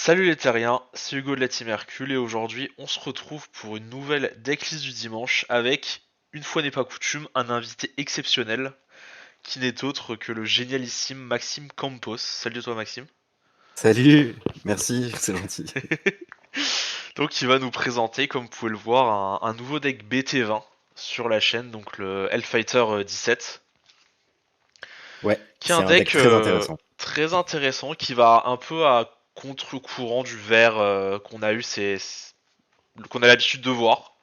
Salut les terriens, c'est Hugo de la Team Hercule et aujourd'hui on se retrouve pour une nouvelle decklist du dimanche avec, une fois n'est pas coutume, un invité exceptionnel qui n'est autre que le génialissime Maxime Campos. Salut à toi Maxime. Salut, merci, c'est gentil. Donc il va nous présenter, comme vous pouvez le voir, un nouveau deck BT20 sur la chaîne, donc le Hellfighter 17, Ouais, qui est un c'est un deck deck très intéressant. très intéressant qui va un peu à contre-courant du vert qu'on a eu qu'on a l'habitude de voir.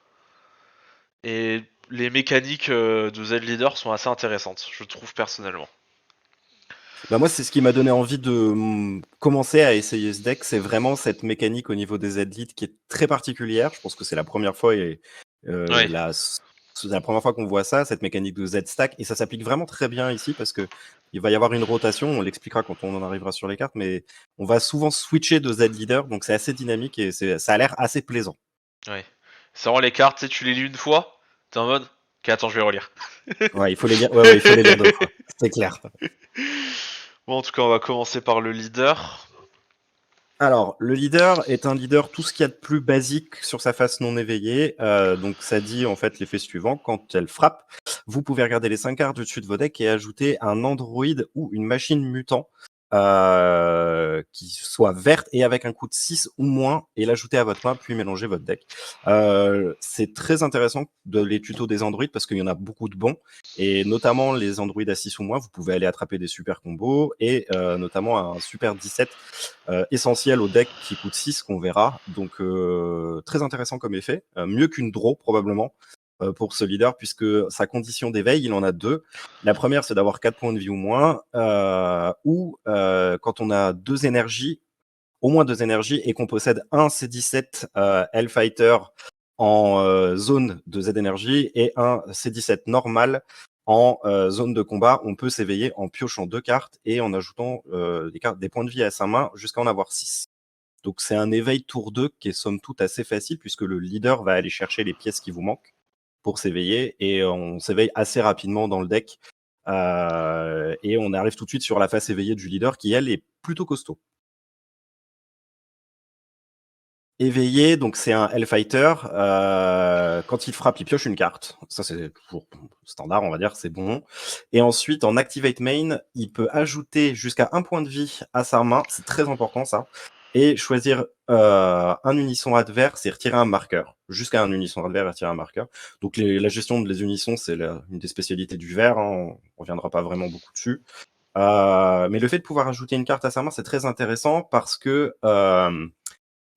Et les mécaniques de Z-Leader sont assez intéressantes, je trouve personnellement. Bah moi, c'est ce qui m'a donné envie de commencer à essayer ce deck, c'est vraiment cette mécanique au niveau des Z-Lead qui est très particulière. Je pense que c'est la première fois et Ouais, c'est la première fois qu'on voit ça, cette mécanique de Z-Stack, et ça s'applique vraiment très bien ici parce que il va y avoir une rotation, on l'expliquera quand on en arrivera sur les cartes, mais on va souvent switcher de Z-Leader, donc c'est assez dynamique et ça a l'air assez plaisant. ouais. C'est vraiment les cartes, tu sais, tu les lis une fois, t'es en mode, ok, attends, je vais relire. Ouais, il faut les lire, ouais, il faut les lire deux fois, c'est clair. Bon, en tout cas, on va commencer par le leader. Alors, le leader est un leader tout ce qu'il y a de plus basique sur sa face non éveillée. Donc, ça dit en fait l'effet suivant. Quand elle frappe, vous pouvez regarder les 5 cartes du dessus de vos decks et ajouter un androïde ou une machine mutant qui soit verte et avec un coût de 6 ou moins et l'ajouter à votre main puis mélanger votre deck. C'est très intéressant de les tutos des androïdes parce qu'il y en a beaucoup de bons et notamment les androïdes à 6 ou moins, vous pouvez aller attraper des super combos et notamment un super 17 essentiel au deck qui coûte 6 qu'on verra. Donc très intéressant comme effet. Mieux qu'une draw probablement pour ce leader puisque sa condition d'éveil, il en a deux. La première, c'est d'avoir 4 points de vie ou moins ou quand on a deux énergies, au moins deux énergies et qu'on possède un C17 Hellfighter en zone de Z énergie et un C17 normal en zone de combat, on peut s'éveiller en piochant deux cartes et en ajoutant des points de vie à sa main jusqu'à en avoir 6. Donc c'est un éveil tour 2 qui est somme toute assez facile puisque le leader va aller chercher les pièces qui vous manquent pour s'éveiller et on s'éveille assez rapidement dans le deck et on arrive tout de suite sur la face éveillée du leader qui elle est plutôt costaud. Éveillé, donc c'est un Hellfighter. Quand il frappe, il pioche une carte. Ça, c'est toujours standard, on va dire, c'est bon. Et ensuite, en Activate Main, il peut ajouter jusqu'à un point de vie à sa main. C'est très important, ça. Et choisir un unisson adverse et retirer un marqueur. Jusqu'à un unisson adverse et retirer un marqueur. Donc, la gestion des unissons, c'est une des spécialités du vert. Hein. On reviendra pas vraiment beaucoup dessus. Mais le fait de pouvoir ajouter une carte à sa main, c'est très intéressant parce que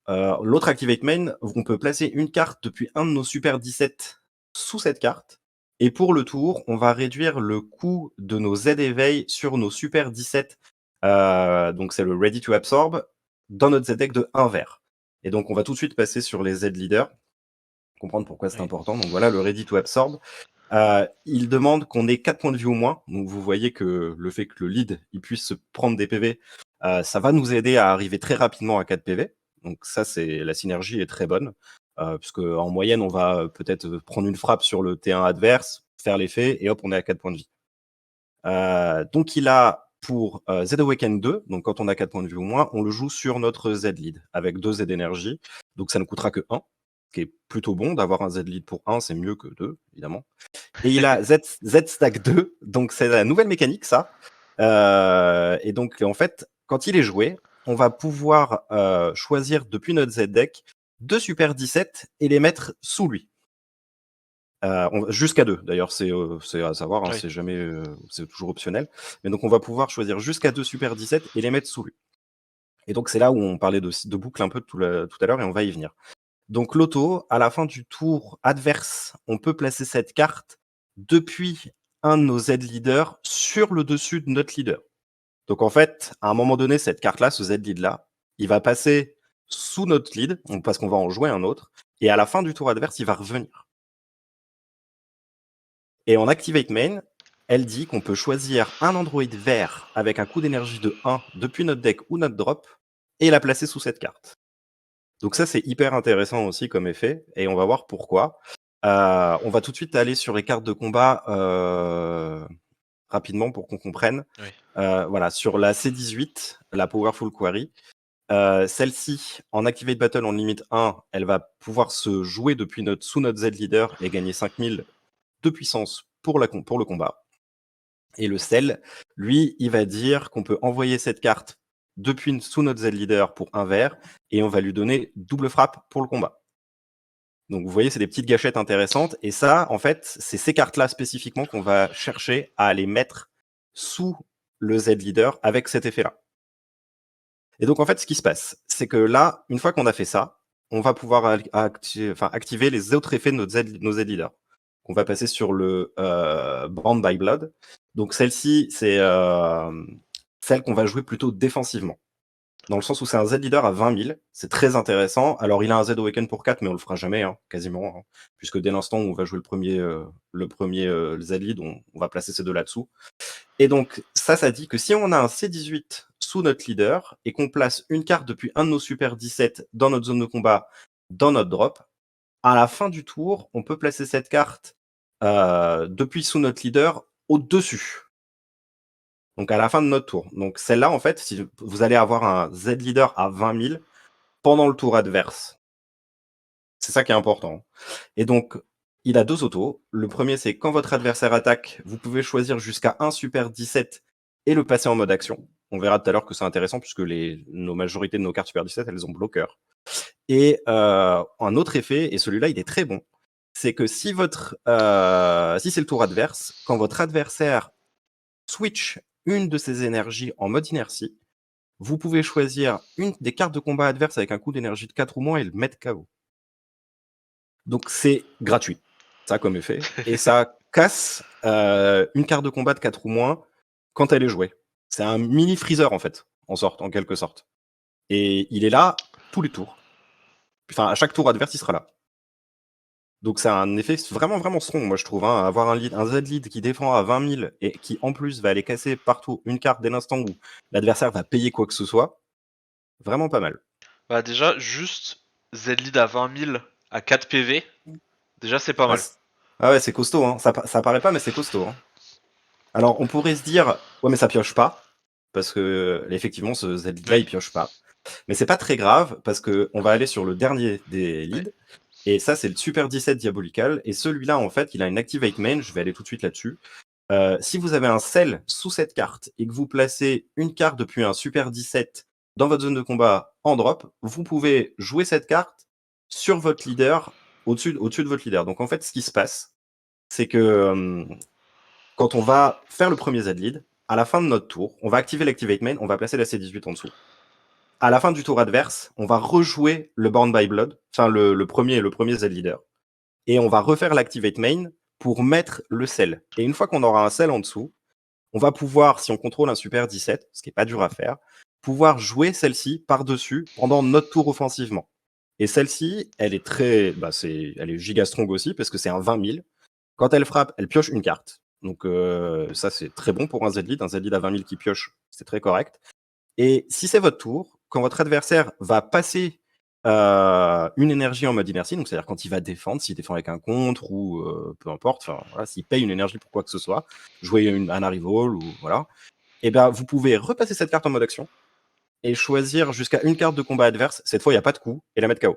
l'autre Activate Main, on peut placer une carte depuis un de nos Super 17 sous cette carte. Et pour le tour, on va réduire le coût de nos Z éveil sur nos Super 17. Donc c'est le Ready to Absorb dans notre Z deck de 1 vert. Et donc on va tout de suite passer sur les Z leaders, comprendre pourquoi c'est Oui. important. Donc voilà le Ready to Absorb. Il demande qu'on ait 4 points de vie au moins. Donc vous voyez que le fait que le lead il puisse se prendre des PV, ça va nous aider à arriver très rapidement à 4 PV. Donc ça, c'est la synergie est très bonne. Puisque en moyenne, on va peut-être prendre une frappe sur le T1 adverse, faire l'effet, et hop, on est à 4 points de vie. Donc il a pour Z Awaken 2, donc quand on a 4 points de vie ou moins, on le joue sur notre Z lead avec 2 Z d'énergie. Donc ça ne coûtera que 1, ce qui est plutôt bon d'avoir un Z lead pour 1, c'est mieux que 2, évidemment. Et il a Z Stack 2, donc c'est la nouvelle mécanique, ça. Et donc, en fait, quand il est joué, on va pouvoir choisir depuis notre Z deck deux Super 17 et les mettre sous lui. Jusqu'à deux, d'ailleurs, c'est à savoir, hein, Oui. c'est jamais, c'est toujours optionnel. Mais donc, on va pouvoir choisir jusqu'à deux Super 17 et les mettre sous lui. Et donc, c'est là où on parlait de boucle un peu tout à l'heure et on va y venir. Donc l'auto, à la fin du tour adverse, on peut placer cette carte depuis un de nos Z leaders sur le dessus de notre leader. Donc en fait, à un moment donné, cette carte-là, ce Z lead-là, il va passer sous notre lead, parce qu'on va en jouer un autre, et à la fin du tour adverse, il va revenir. Et en Activate Main, elle dit qu'on peut choisir un android vert avec un coût d'énergie de 1 depuis notre deck ou notre drop, et la placer sous cette carte. Donc ça, c'est hyper intéressant aussi comme effet, et on va voir pourquoi. On va tout de suite aller sur les cartes de combat rapidement pour qu'on comprenne. Oui. Voilà, sur la C18, la Powerful Quarry, Celle-ci, en Activate Battle en limite 1, elle va pouvoir se jouer sous notre Z leader et gagner 5000 de puissance pour le combat. Et le sel, lui, il va dire qu'on peut envoyer cette carte sous notre Z leader pour un vert et on va lui donner double frappe pour le combat. Donc vous voyez, c'est des petites gâchettes intéressantes. Et ça, en fait, c'est ces cartes-là spécifiquement qu'on va chercher à aller mettre sous le Z leader avec cet effet-là. Et donc, en fait, ce qui se passe, c'est que là, une fois qu'on a fait ça, on va pouvoir activer les autres effets de nos Z leaders. On va passer sur le Brand by Blood. Donc, celle-ci, c'est celle qu'on va jouer plutôt défensivement. Dans le sens où c'est un Z leader à 20 000. C'est très intéressant. Alors, il a un Z Awaken pour 4, mais on le fera jamais, quasiment. Puisque dès l'instant où on va jouer le premier Z lead, on va placer ces deux là-dessous. Et donc, ça dit que si on a un C18 sous notre leader et qu'on place une carte depuis un de nos Super 17 dans notre zone de combat, dans notre drop, à la fin du tour, on peut placer cette carte depuis sous notre leader au-dessus. Donc, à la fin de notre tour. Donc, celle-là, en fait, si vous allez avoir un Z leader à 20 000 pendant le tour adverse. C'est ça qui est important. Et donc, il a deux autos. Le premier, c'est quand votre adversaire attaque, vous pouvez choisir jusqu'à un Super 17 et le passer en mode action. On verra tout à l'heure que c'est intéressant puisque nos majorités de nos cartes Super 17, elles ont bloqueur. Et un autre effet, et celui-là, il est très bon, c'est que si c'est le tour adverse, quand votre adversaire switch une de ses énergies en mode inertie, vous pouvez choisir une des cartes de combat adverse avec un coût d'énergie de 4 ou moins et le mettre KO. Donc c'est gratuit, ça comme effet. Et ça casse une carte de combat de 4 ou moins quand elle est jouée. C'est un mini freezer en fait, en quelque sorte. Et il est là tous les tours. Enfin, à chaque tour adverse, il sera là. Donc c'est un effet vraiment, vraiment strong, moi je trouve. Avoir un Z-lead qui défend à 20 000 et qui en plus va aller casser partout une carte dès l'instant où l'adversaire va payer quoi que ce soit, vraiment pas mal. Bah déjà, juste Z-lead à 20 000 à 4 PV, déjà c'est pas Ah, mal. ouais, c'est costaud, hein. Ça paraît pas, mais c'est costaud. Hein. Alors on pourrait se dire, ouais, mais ça pioche pas, parce que effectivement, ce Z-lead-là, Oui. il pioche pas. Mais c'est pas très grave, parce que on va aller sur le dernier des Ouais. leads. Et ça, c'est le Super 17 Diabolical. Et celui-là, en fait, il a une Activate Main. Je vais aller tout de suite là-dessus. Si vous avez un sel sous cette carte et que vous placez une carte depuis un Super 17 dans votre zone de combat en drop, vous pouvez jouer cette carte sur votre leader, au-dessus de votre leader. Donc en fait, ce qui se passe, c'est que quand on va faire le premier Z-lead, à la fin de notre tour, on va activer l'Activate Main, on va placer la C18 en dessous. À la fin du tour adverse, on va rejouer le Born by Blood, enfin le premier Z-leader, et on va refaire l'Activate Main pour mettre le sel. Et une fois qu'on aura un sel en dessous, on va pouvoir, si on contrôle un Super 17, ce qui est pas dur à faire, pouvoir jouer celle-ci par-dessus pendant notre tour offensivement. Et celle-ci, elle est elle est giga strong aussi parce que c'est un 20 000. Quand elle frappe, elle pioche une carte. Donc ça, c'est très bon pour un Z-lead. Un Z-lead à 20 000 qui pioche, c'est très correct. Et si c'est votre tour, quand votre adversaire va passer une énergie en mode inertie, donc c'est-à-dire quand il va défendre, s'il défend avec un contre ou peu importe, voilà, s'il paye une énergie pour quoi que ce soit, jouer un Arrival ou voilà, et ben vous pouvez repasser cette carte en mode action et choisir jusqu'à une carte de combat adverse. Cette fois, il n'y a pas de coup et la mettre KO.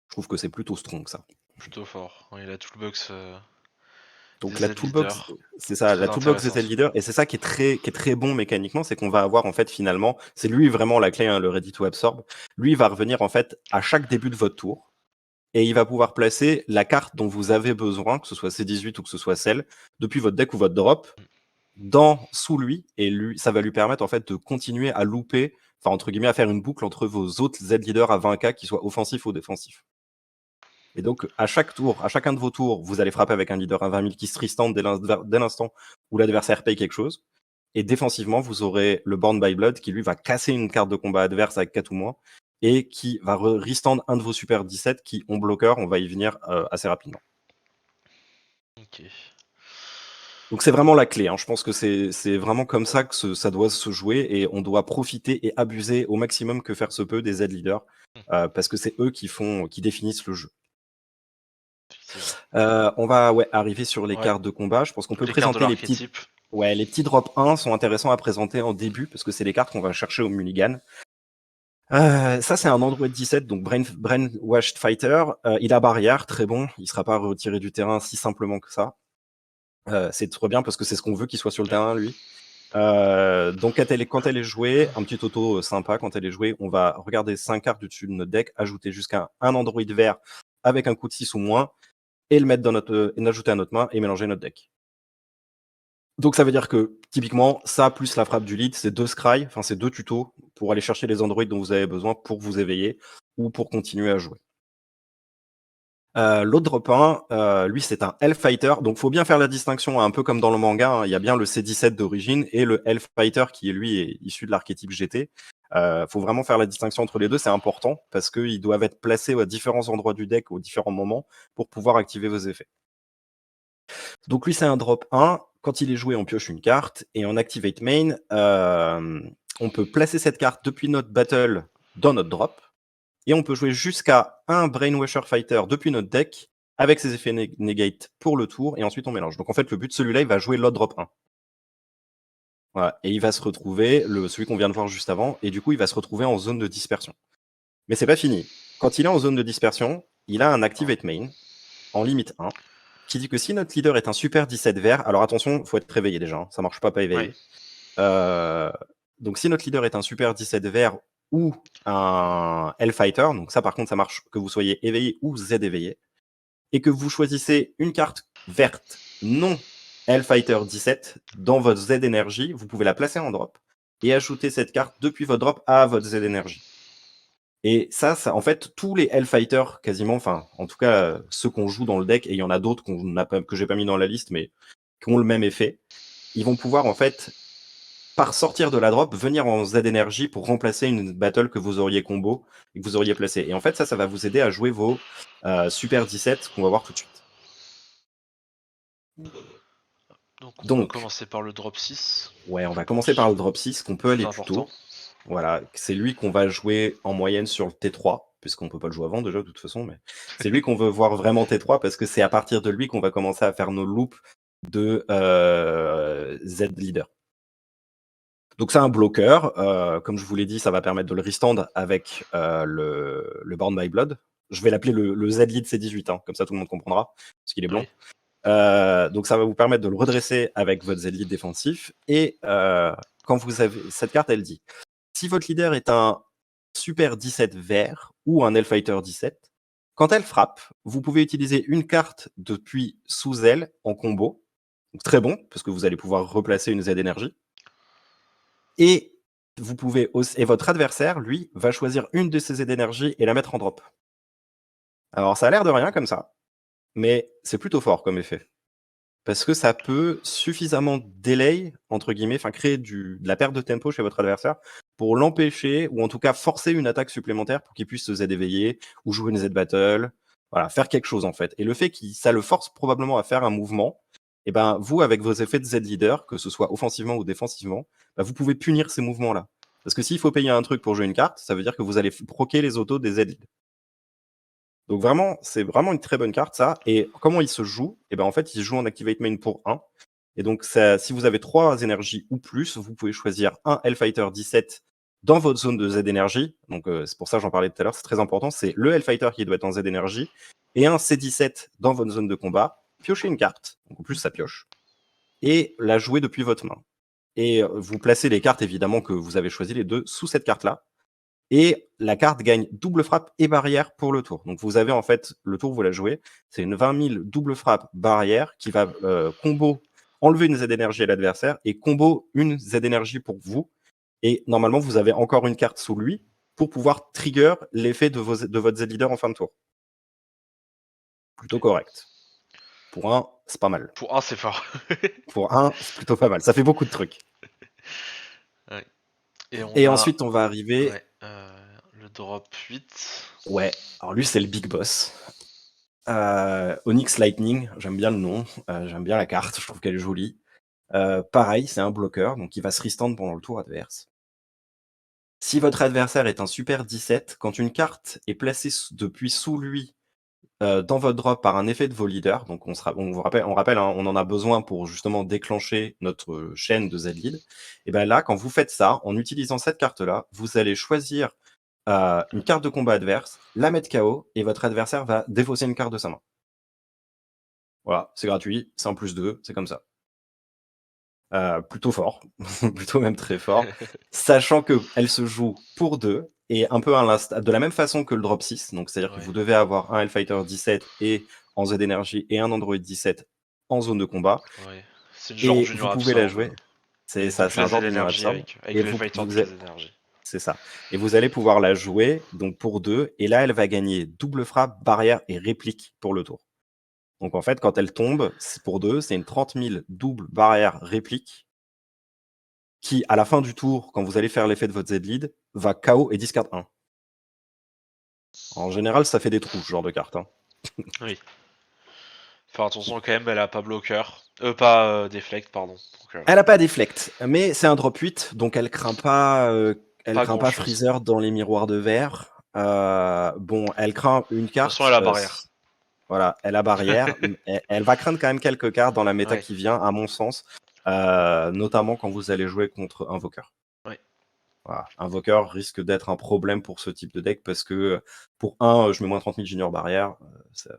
Je trouve que c'est plutôt strong ça. Plutôt fort. Oui, la toolbox des Donc la toolbox, Z-leaders. c'est ça, Très la toolbox intéressante. des leader, et c'est ça qui est très bon mécaniquement, c'est qu'on va avoir en fait finalement, c'est lui vraiment la clé, le ready to absorb. Lui il va revenir en fait à chaque début de votre tour, et il va pouvoir placer la carte dont vous avez besoin, que ce soit C18 ou que ce soit celle, depuis votre deck ou votre drop, sous lui, et lui, ça va lui permettre en fait de continuer à louper, enfin entre guillemets à faire une boucle entre vos autres Z leaders à 20k, qui soient offensifs ou défensifs. Et donc, à chacun de vos tours, vous allez frapper avec un leader à 20 000 qui se restand dès l'instant où l'adversaire paye quelque chose. Et défensivement, vous aurez le Born by Blood qui, lui, va casser une carte de combat adverse avec 4 ou moins et qui va restand un de vos Super 17 qui ont bloqueur. On va y venir assez rapidement. Ok. Donc, c'est vraiment la clé. Je pense que c'est vraiment comme ça que ça doit se jouer et on doit profiter et abuser au maximum que faire se peut des Z-leaders parce que c'est eux qui définissent le jeu. On va arriver sur les Ouais. cartes de combat. Je pense qu'on peut Les cartes de présenter les petites. l'archétype. Ouais, les petits drop 1 sont intéressants à présenter en début parce que c'est les cartes qu'on va chercher au mulligan. Ça, c'est un Android 17, donc Brainwashed Fighter. Il a barrière, très bon. Il sera pas retiré du terrain si simplement que ça. C'est trop bien parce que c'est ce qu'on veut qu'il soit sur le Ouais. terrain, lui. Donc quand elle est jouée, un petit auto sympa, quand elle est jouée, on va regarder 5 cartes du dessus de notre deck, ajouter jusqu'à un Android vert avec un coût de 6 ou moins, et le mettre dans et l'ajouter à notre main et mélanger notre deck. Donc ça veut dire que typiquement, ça plus la frappe du lead, c'est 2 scry, enfin c'est 2 tutos pour aller chercher les androids dont vous avez besoin pour vous éveiller ou pour continuer à jouer. L'autre drop 1, lui c'est un Hellfighter, donc faut bien faire la distinction, un peu comme dans le manga, hein. Il y a bien le C17 d'origine et le Hellfighter qui lui est issu de l'archétype GT. Faut vraiment faire la distinction entre les deux, c'est important parce qu'ils doivent être placés à différents endroits du deck aux différents moments pour pouvoir activer vos effets. Donc lui c'est un drop 1, quand il est joué on pioche une carte et en activate main, on peut placer cette carte depuis notre battle dans notre drop et on peut jouer jusqu'à un Brainwasher Fighter depuis notre deck avec ses effets negate pour le tour et ensuite on mélange. Donc en fait le but, celui-là il va jouer l'autre drop 1. Voilà. Et il va se retrouver, celui qu'on vient de voir juste avant, et du coup il va se retrouver en zone de dispersion. Mais c'est pas fini. Quand il est en zone de dispersion, il a un activate main en limite 1 qui dit que si notre leader est un super 17 vert, alors attention, faut être réveillé déjà, hein, ça marche pas éveillé. Ouais. Donc si notre leader est un super 17 vert ou un Hellfighter, donc ça par contre ça marche que vous soyez éveillé ou Z éveillé, et que vous choisissez une carte verte non Hellfighter 17 dans votre Z énergie, vous pouvez la placer en drop et ajouter cette carte depuis votre drop à votre Z énergie. Et ça, en fait, tous les Hellfighter, quasiment, enfin, en tout cas, ceux qu'on joue dans le deck, et il y en a d'autres que j'ai pas mis dans la liste, mais qui ont le même effet, ils vont pouvoir, en fait, par sortir de la drop, venir en Z énergie pour remplacer une battle que vous auriez combo et que vous auriez placé. Et en fait, ça va vous aider à jouer vos Super 17 qu'on va voir tout de suite. Donc on va Donc, commencer par le drop 6. ouais, on Je va commencer par pense. le drop 6, qu'on peut Plus aller important. tuto. Voilà, c'est lui qu'on va jouer en moyenne sur le T3, puisqu'on peut pas le jouer avant déjà de toute façon, mais c'est lui qu'on veut voir vraiment T3 parce que c'est à partir de lui qu'on va commencer à faire nos loops de Z leader. Donc c'est un bloqueur, comme je vous l'ai dit, ça va permettre de le restand avec le Born by Blood. Je vais l'appeler le Z lead C18, hein, comme ça tout le monde comprendra, parce qu'il est blanc. Oui. Donc ça va vous permettre de le redresser avec votre Z lead défensif. Et quand vous avez cette carte, elle dit si votre leader est un Super 17 vert ou un Hellfighter 17, quand elle frappe, vous pouvez utiliser une carte depuis sous elle en combo. Donc, très bon, parce que vous allez pouvoir replacer une Z énergie. Et vous pouvez aussi, et votre adversaire, lui, va choisir une de ces Z énergies et la mettre en drop. Alors ça a l'air de rien comme ça, mais c'est plutôt fort comme effet. Parce que ça peut suffisamment delay, entre guillemets, enfin créer de la perte de tempo chez votre adversaire pour l'empêcher, ou en tout cas forcer une attaque supplémentaire pour qu'il puisse se Z éveiller, ou jouer une Z battle, voilà, faire quelque chose en fait. Et le fait que ça le force probablement à faire un mouvement, et ben vous, avec vos effets de Z leader, que ce soit offensivement ou défensivement, bah, vous pouvez punir ces mouvements-là. Parce que s'il faut payer un truc pour jouer une carte, ça veut dire que vous allez proquer les autos des Z lead. Donc vraiment, c'est vraiment une très bonne carte ça. Et comment il se joue? Et ben en fait, il se joue en Activate Main pour 1. Et donc ça, si vous avez 3 énergies ou plus, vous pouvez choisir un Hellfighter 17 dans votre zone de Z énergie. Donc c'est pour ça que j'en parlais tout à l'heure, c'est très important. C'est le Hellfighter qui doit être en Z énergie et un C17 dans votre zone de combat. Piochez une carte, donc en plus ça pioche, et la jouer depuis votre main. Et vous placez les cartes évidemment que vous avez choisi les deux sous cette carte-là. Et la carte gagne double frappe et barrière pour le tour. Donc vous avez en fait, le tour vous la jouez, c'est une 20 000 double frappe barrière qui va combo enlever une Z énergie à l'adversaire et combo une Z énergie pour vous. Et normalement, vous avez encore une carte sous lui pour pouvoir trigger l'effet de votre Z leader en fin de tour. Plutôt correct. Pour un, c'est pas mal. Pour 1, c'est fort. Pour un, c'est plutôt pas mal. Ça fait beaucoup de trucs. Ouais. Et on Et a ensuite, on va arriver. ouais, le drop 8. Ouais, alors lui, c'est le big boss. Onyx Lightning, j'aime bien le nom, j'aime bien la carte, je trouve qu'elle est jolie. Pareil, c'est un bloqueur, donc il va se restand pendant le tour adverse. Si votre adversaire est un Super 17, quand une carte est placée depuis sous lui dans votre drop par un effet de vos leaders. Donc on rappelle, hein, on en a besoin pour justement déclencher notre chaîne de Z-lead. Et bien là, quand vous faites ça, en utilisant cette carte-là, vous allez choisir une carte de combat adverse, la mettre KO, et votre adversaire va défausser une carte de sa main. Voilà, c'est gratuit, c'est en +2, c'est comme ça. Plutôt fort, plutôt même très fort, sachant qu'elle se joue pour 2 et un peu de la même façon que le drop 6, donc c'est-à-dire que vous devez avoir un Hellfighter 17 et en Z Energy et un Android 17 en zone de combat. Ouais. C'est une genre Et vous d'union pouvez la absorbe. jouer. C'est Avec ça, toutes c'est un les genre d'union énergies absorbe. avec Et le vous, fighter vous toutes êtes- les énergies. c'est ça. Et vous allez pouvoir la jouer donc pour 2. Et là, elle va gagner double frappe, barrière et réplique pour le tour. Donc en fait, quand elle tombe, c'est pour 2, c'est une 30 000 double barrière réplique qui, à la fin du tour, quand vous allez faire l'effet de votre Z-lead, va KO et discard 1. En général, ça fait des trous, ce genre de carte. Hein. Oui. Faire attention quand même, elle a pas bloqueur. Pas deflect, pardon. Donc, Elle a pas deflect, mais c'est un drop 8, donc elle craint pas, pas grand chose. Freezer dans les miroirs de verre. Bon, elle craint une De toute façon, carte. elle a barrière. Voilà, elle a barrière. Elle va craindre quand même quelques cartes dans la méta Ouais. qui vient, à mon sens, notamment quand vous allez jouer contre Invoker. Ouais. Voilà. Invoker risque d'être un problème pour ce type de deck parce que pour je mets moins 30 000 junior barrière, c'est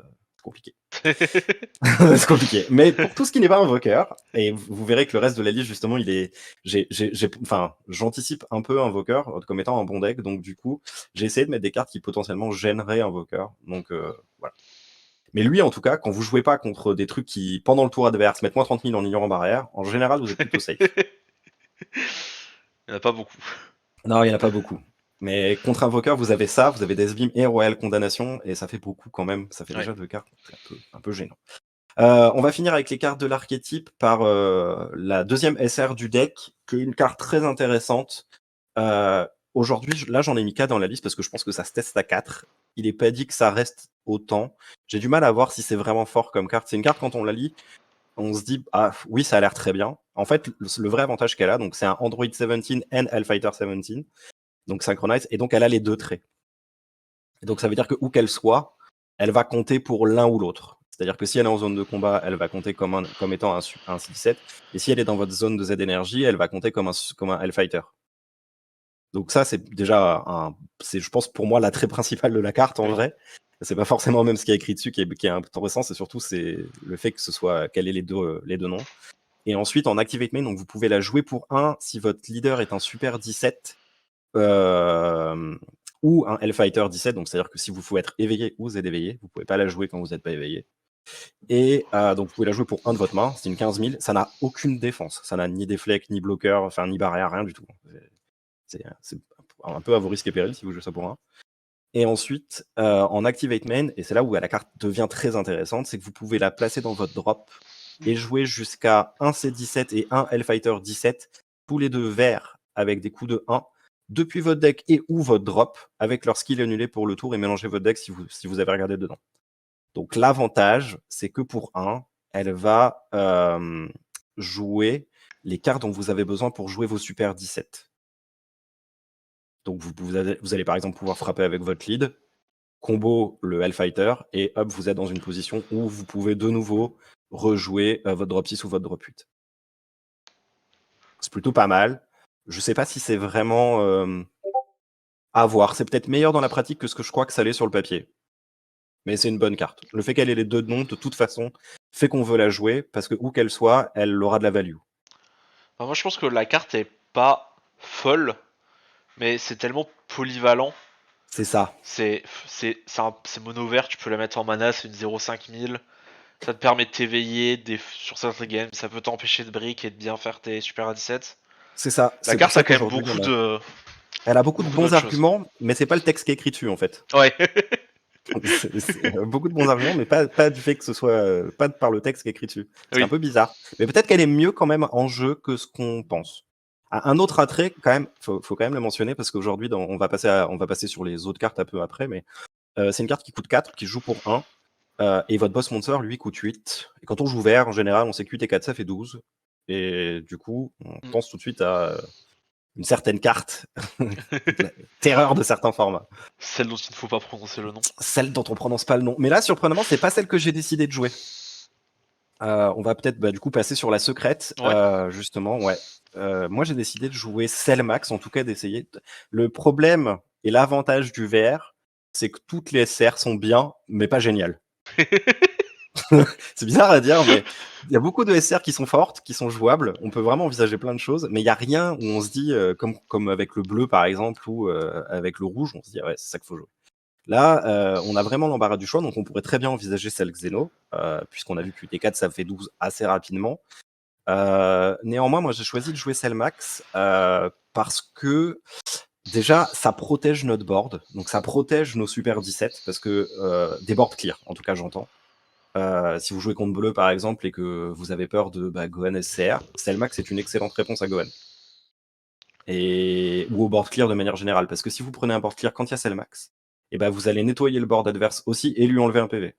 compliqué. C'est compliqué. Mais pour tout ce qui n'est pas Invoker, et vous verrez que le reste de la liste, justement, j'anticipe un peu Invoker comme étant un bon deck, donc du coup, j'ai essayé de mettre des cartes qui potentiellement gêneraient Invoker. Donc voilà. Mais lui, en tout cas, quand vous jouez pas contre des trucs qui, pendant le tour adverse, mettent moins 30 000 en ignorant barrière, en général, vous êtes plutôt safe. Il n'y en a pas beaucoup. Non, il n'y en a pas beaucoup. Mais contre Invoker, vous avez ça, vous avez Deathbeam et Royal Condamnation, et ça fait beaucoup quand même. Ça fait déjà 2 cartes, c'est un peu gênant. On va finir avec les cartes de l'archétype par la deuxième SR du deck, qui est une carte très intéressante. Aujourd'hui, là, j'en ai mis 4 dans la liste parce que je pense que ça se teste à 4. Il n'est pas dit que ça reste autant. J'ai du mal à voir si c'est vraiment fort comme carte. C'est une carte, quand on la lit, on se dit, ah oui, ça a l'air très bien. En fait, le vrai avantage qu'elle a, donc c'est un Android 17 and Hellfighter 17, donc Synchronize, et donc elle a les 2 traits. Et donc ça veut dire que où qu'elle soit, elle va compter pour l'un ou l'autre. C'est-à-dire que si elle est en zone de combat, elle va compter comme étant un 17. Et si elle est dans votre zone de Z énergie, elle va compter comme un Hellfighter. Donc ça, c'est déjà je pense pour moi l'attrait principal de la carte en vrai. C'est pas forcément même ce qui est écrit dessus qui est intéressant, c'est surtout le fait qu'elle ait les deux noms. Et ensuite en Activate Main, donc vous pouvez la jouer pour 1 si votre leader est un Super 17 ou un Hellfighter 17, donc c'est-à-dire que si vous pouvez être éveillé ou Z éveillé, vous pouvez pas la jouer quand vous n'êtes pas éveillé. Et donc vous pouvez la jouer pour 1 de votre main, c'est une 15 000, ça n'a aucune défense, ça n'a ni déflect, ni bloqueur, enfin ni barrière, rien du tout. C'est un peu à vos risques et périls si vous jouez ça pour 1. Et ensuite, en Activate Main, et c'est là où la carte devient très intéressante, c'est que vous pouvez la placer dans votre drop et jouer jusqu'à un C17 et un Hellfighter 17, tous les deux verts avec des coups de 1, depuis votre deck et ou votre drop, avec leur skill annulé pour le tour et mélanger votre deck si vous avez regardé dedans. Donc l'avantage, c'est que pour 1, elle va jouer les cartes dont vous avez besoin pour jouer vos Super 17. Donc vous allez par exemple pouvoir frapper avec votre lead, combo le Hellfighter, et hop, vous êtes dans une position où vous pouvez de nouveau rejouer votre drop 6 ou votre drop 8. C'est plutôt pas mal. Je sais pas si c'est vraiment à voir. C'est peut-être meilleur dans la pratique que ce que je crois que ça l'est sur le papier. Mais c'est une bonne carte. Le fait qu'elle ait les 2 noms, de toute façon, fait qu'on veut la jouer, parce que où qu'elle soit, elle aura de la value. Enfin, moi, je pense que la carte est pas folle, mais c'est tellement polyvalent. C'est ça. C'est mono vert, tu peux la mettre en mana, c'est une 0,5 000. Ça te permet de t'éveiller sur certains games, ça peut t'empêcher de brick et de bien faire tes Super A17. C'est ça. La C'est pour carte a ça quand même qu'aujourd'hui, elle a beaucoup de bons d'autres choses. arguments, mais c'est pas le texte qui est écrit dessus, en fait. Ouais. Beaucoup de bons arguments, mais pas du fait que ce soit pas par le texte qui est écrit dessus. C'est Oui. un peu bizarre. Mais peut-être qu'elle est mieux quand même en jeu que ce qu'on pense. Un autre attrait, quand même, faut quand même le mentionner parce qu'aujourd'hui, on va passer sur les autres cartes un peu après, mais c'est une carte qui coûte 4, qui joue pour 1, et votre boss monster, lui, coûte 8. Et quand on joue vert, en général, on sait que 8 et 4, ça fait 12. Et du coup, on pense tout de suite à une certaine carte, la terreur de certains formats. Celle dont il ne faut pas prononcer le nom. Celle dont on prononce pas le nom. Mais là, surprenamment, c'est pas celle que j'ai décidé de jouer. On va peut-être du coup passer sur la secrète, Ouais. justement, ouais. Moi, j'ai décidé de jouer Cellmax, en tout cas d'essayer. Le problème et l'avantage du VR, c'est que toutes les SR sont bien, mais pas géniales. C'est bizarre à dire, mais il y a beaucoup de SR qui sont fortes, qui sont jouables. On peut vraiment envisager plein de choses, mais il y a rien où on se dit, comme avec le bleu par exemple, ou avec le rouge, on se dit ouais, c'est ça qu'il faut jouer. Là, on a vraiment l'embarras du choix, donc on pourrait très bien envisager celle Xeno, puisqu'on a vu que T4 ça fait 12 assez rapidement. Néanmoins, moi j'ai choisi de jouer Cellmax parce que déjà ça protège notre board, donc ça protège nos Super 17 parce que des boards clear, en tout cas j'entends. Si vous jouez contre bleu par exemple et que vous avez peur de Gohan SCR, Cellmax est une excellente réponse à Gohan. Ou au board clear de manière générale, parce que si vous prenez un board clear quand il y a Cellmax, et vous allez nettoyer le board adverse aussi et lui enlever un PV.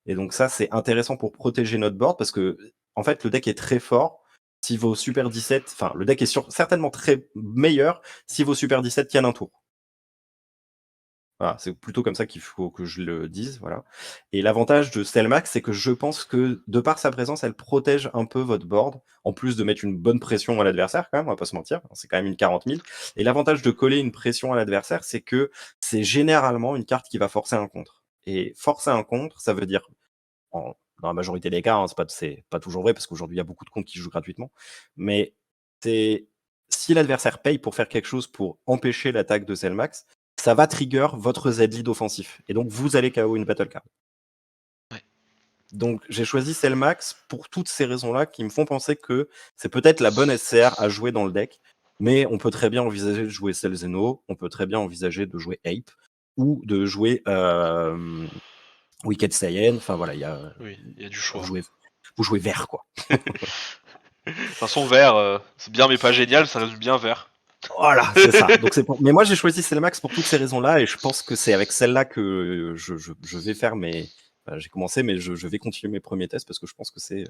Et donc ça, c'est intéressant pour protéger notre board parce que, en fait, le deck est très fort si vos Super 17, enfin, le deck est certainement très meilleur si vos Super 17 tiennent un tour. Voilà, c'est plutôt comme ça qu'il faut que je le dise, voilà. Et l'avantage de Cellmax, c'est que je pense que, de par sa présence, elle protège un peu votre board, en plus de mettre une bonne pression à l'adversaire, quand même, on va pas se mentir, c'est quand même une 40 000. Et l'avantage de coller une pression à l'adversaire, c'est que c'est généralement une carte qui va forcer un contre. Et forcer un contre, ça veut dire, dans la majorité des cas, hein, c'est pas toujours vrai, parce qu'aujourd'hui, il y a beaucoup de comptes qui jouent gratuitement, mais c'est si l'adversaire paye pour faire quelque chose pour empêcher l'attaque de Cellmax, ça va trigger votre Z-lead offensif. Et donc, vous allez KO une battle card. Ouais. Donc, j'ai choisi Cellmax pour toutes ces raisons-là qui me font penser que c'est peut-être la bonne SCR à jouer dans le deck. Mais on peut très bien envisager de jouer Cell Zeno, on peut très bien envisager de jouer Ape, ou de jouer Wicked Saiyan. Enfin voilà, Oui, il y a du choix. Vous jouez vert, quoi. De toute façon, vert, c'est bien mais pas génial, ça résume bien vert. Voilà, c'est ça. Donc mais moi j'ai choisi Cellmax pour toutes ces raisons-là et je pense que c'est avec celle-là que je vais faire mes. J'ai commencé, mais je vais continuer mes premiers tests parce que je pense que c'est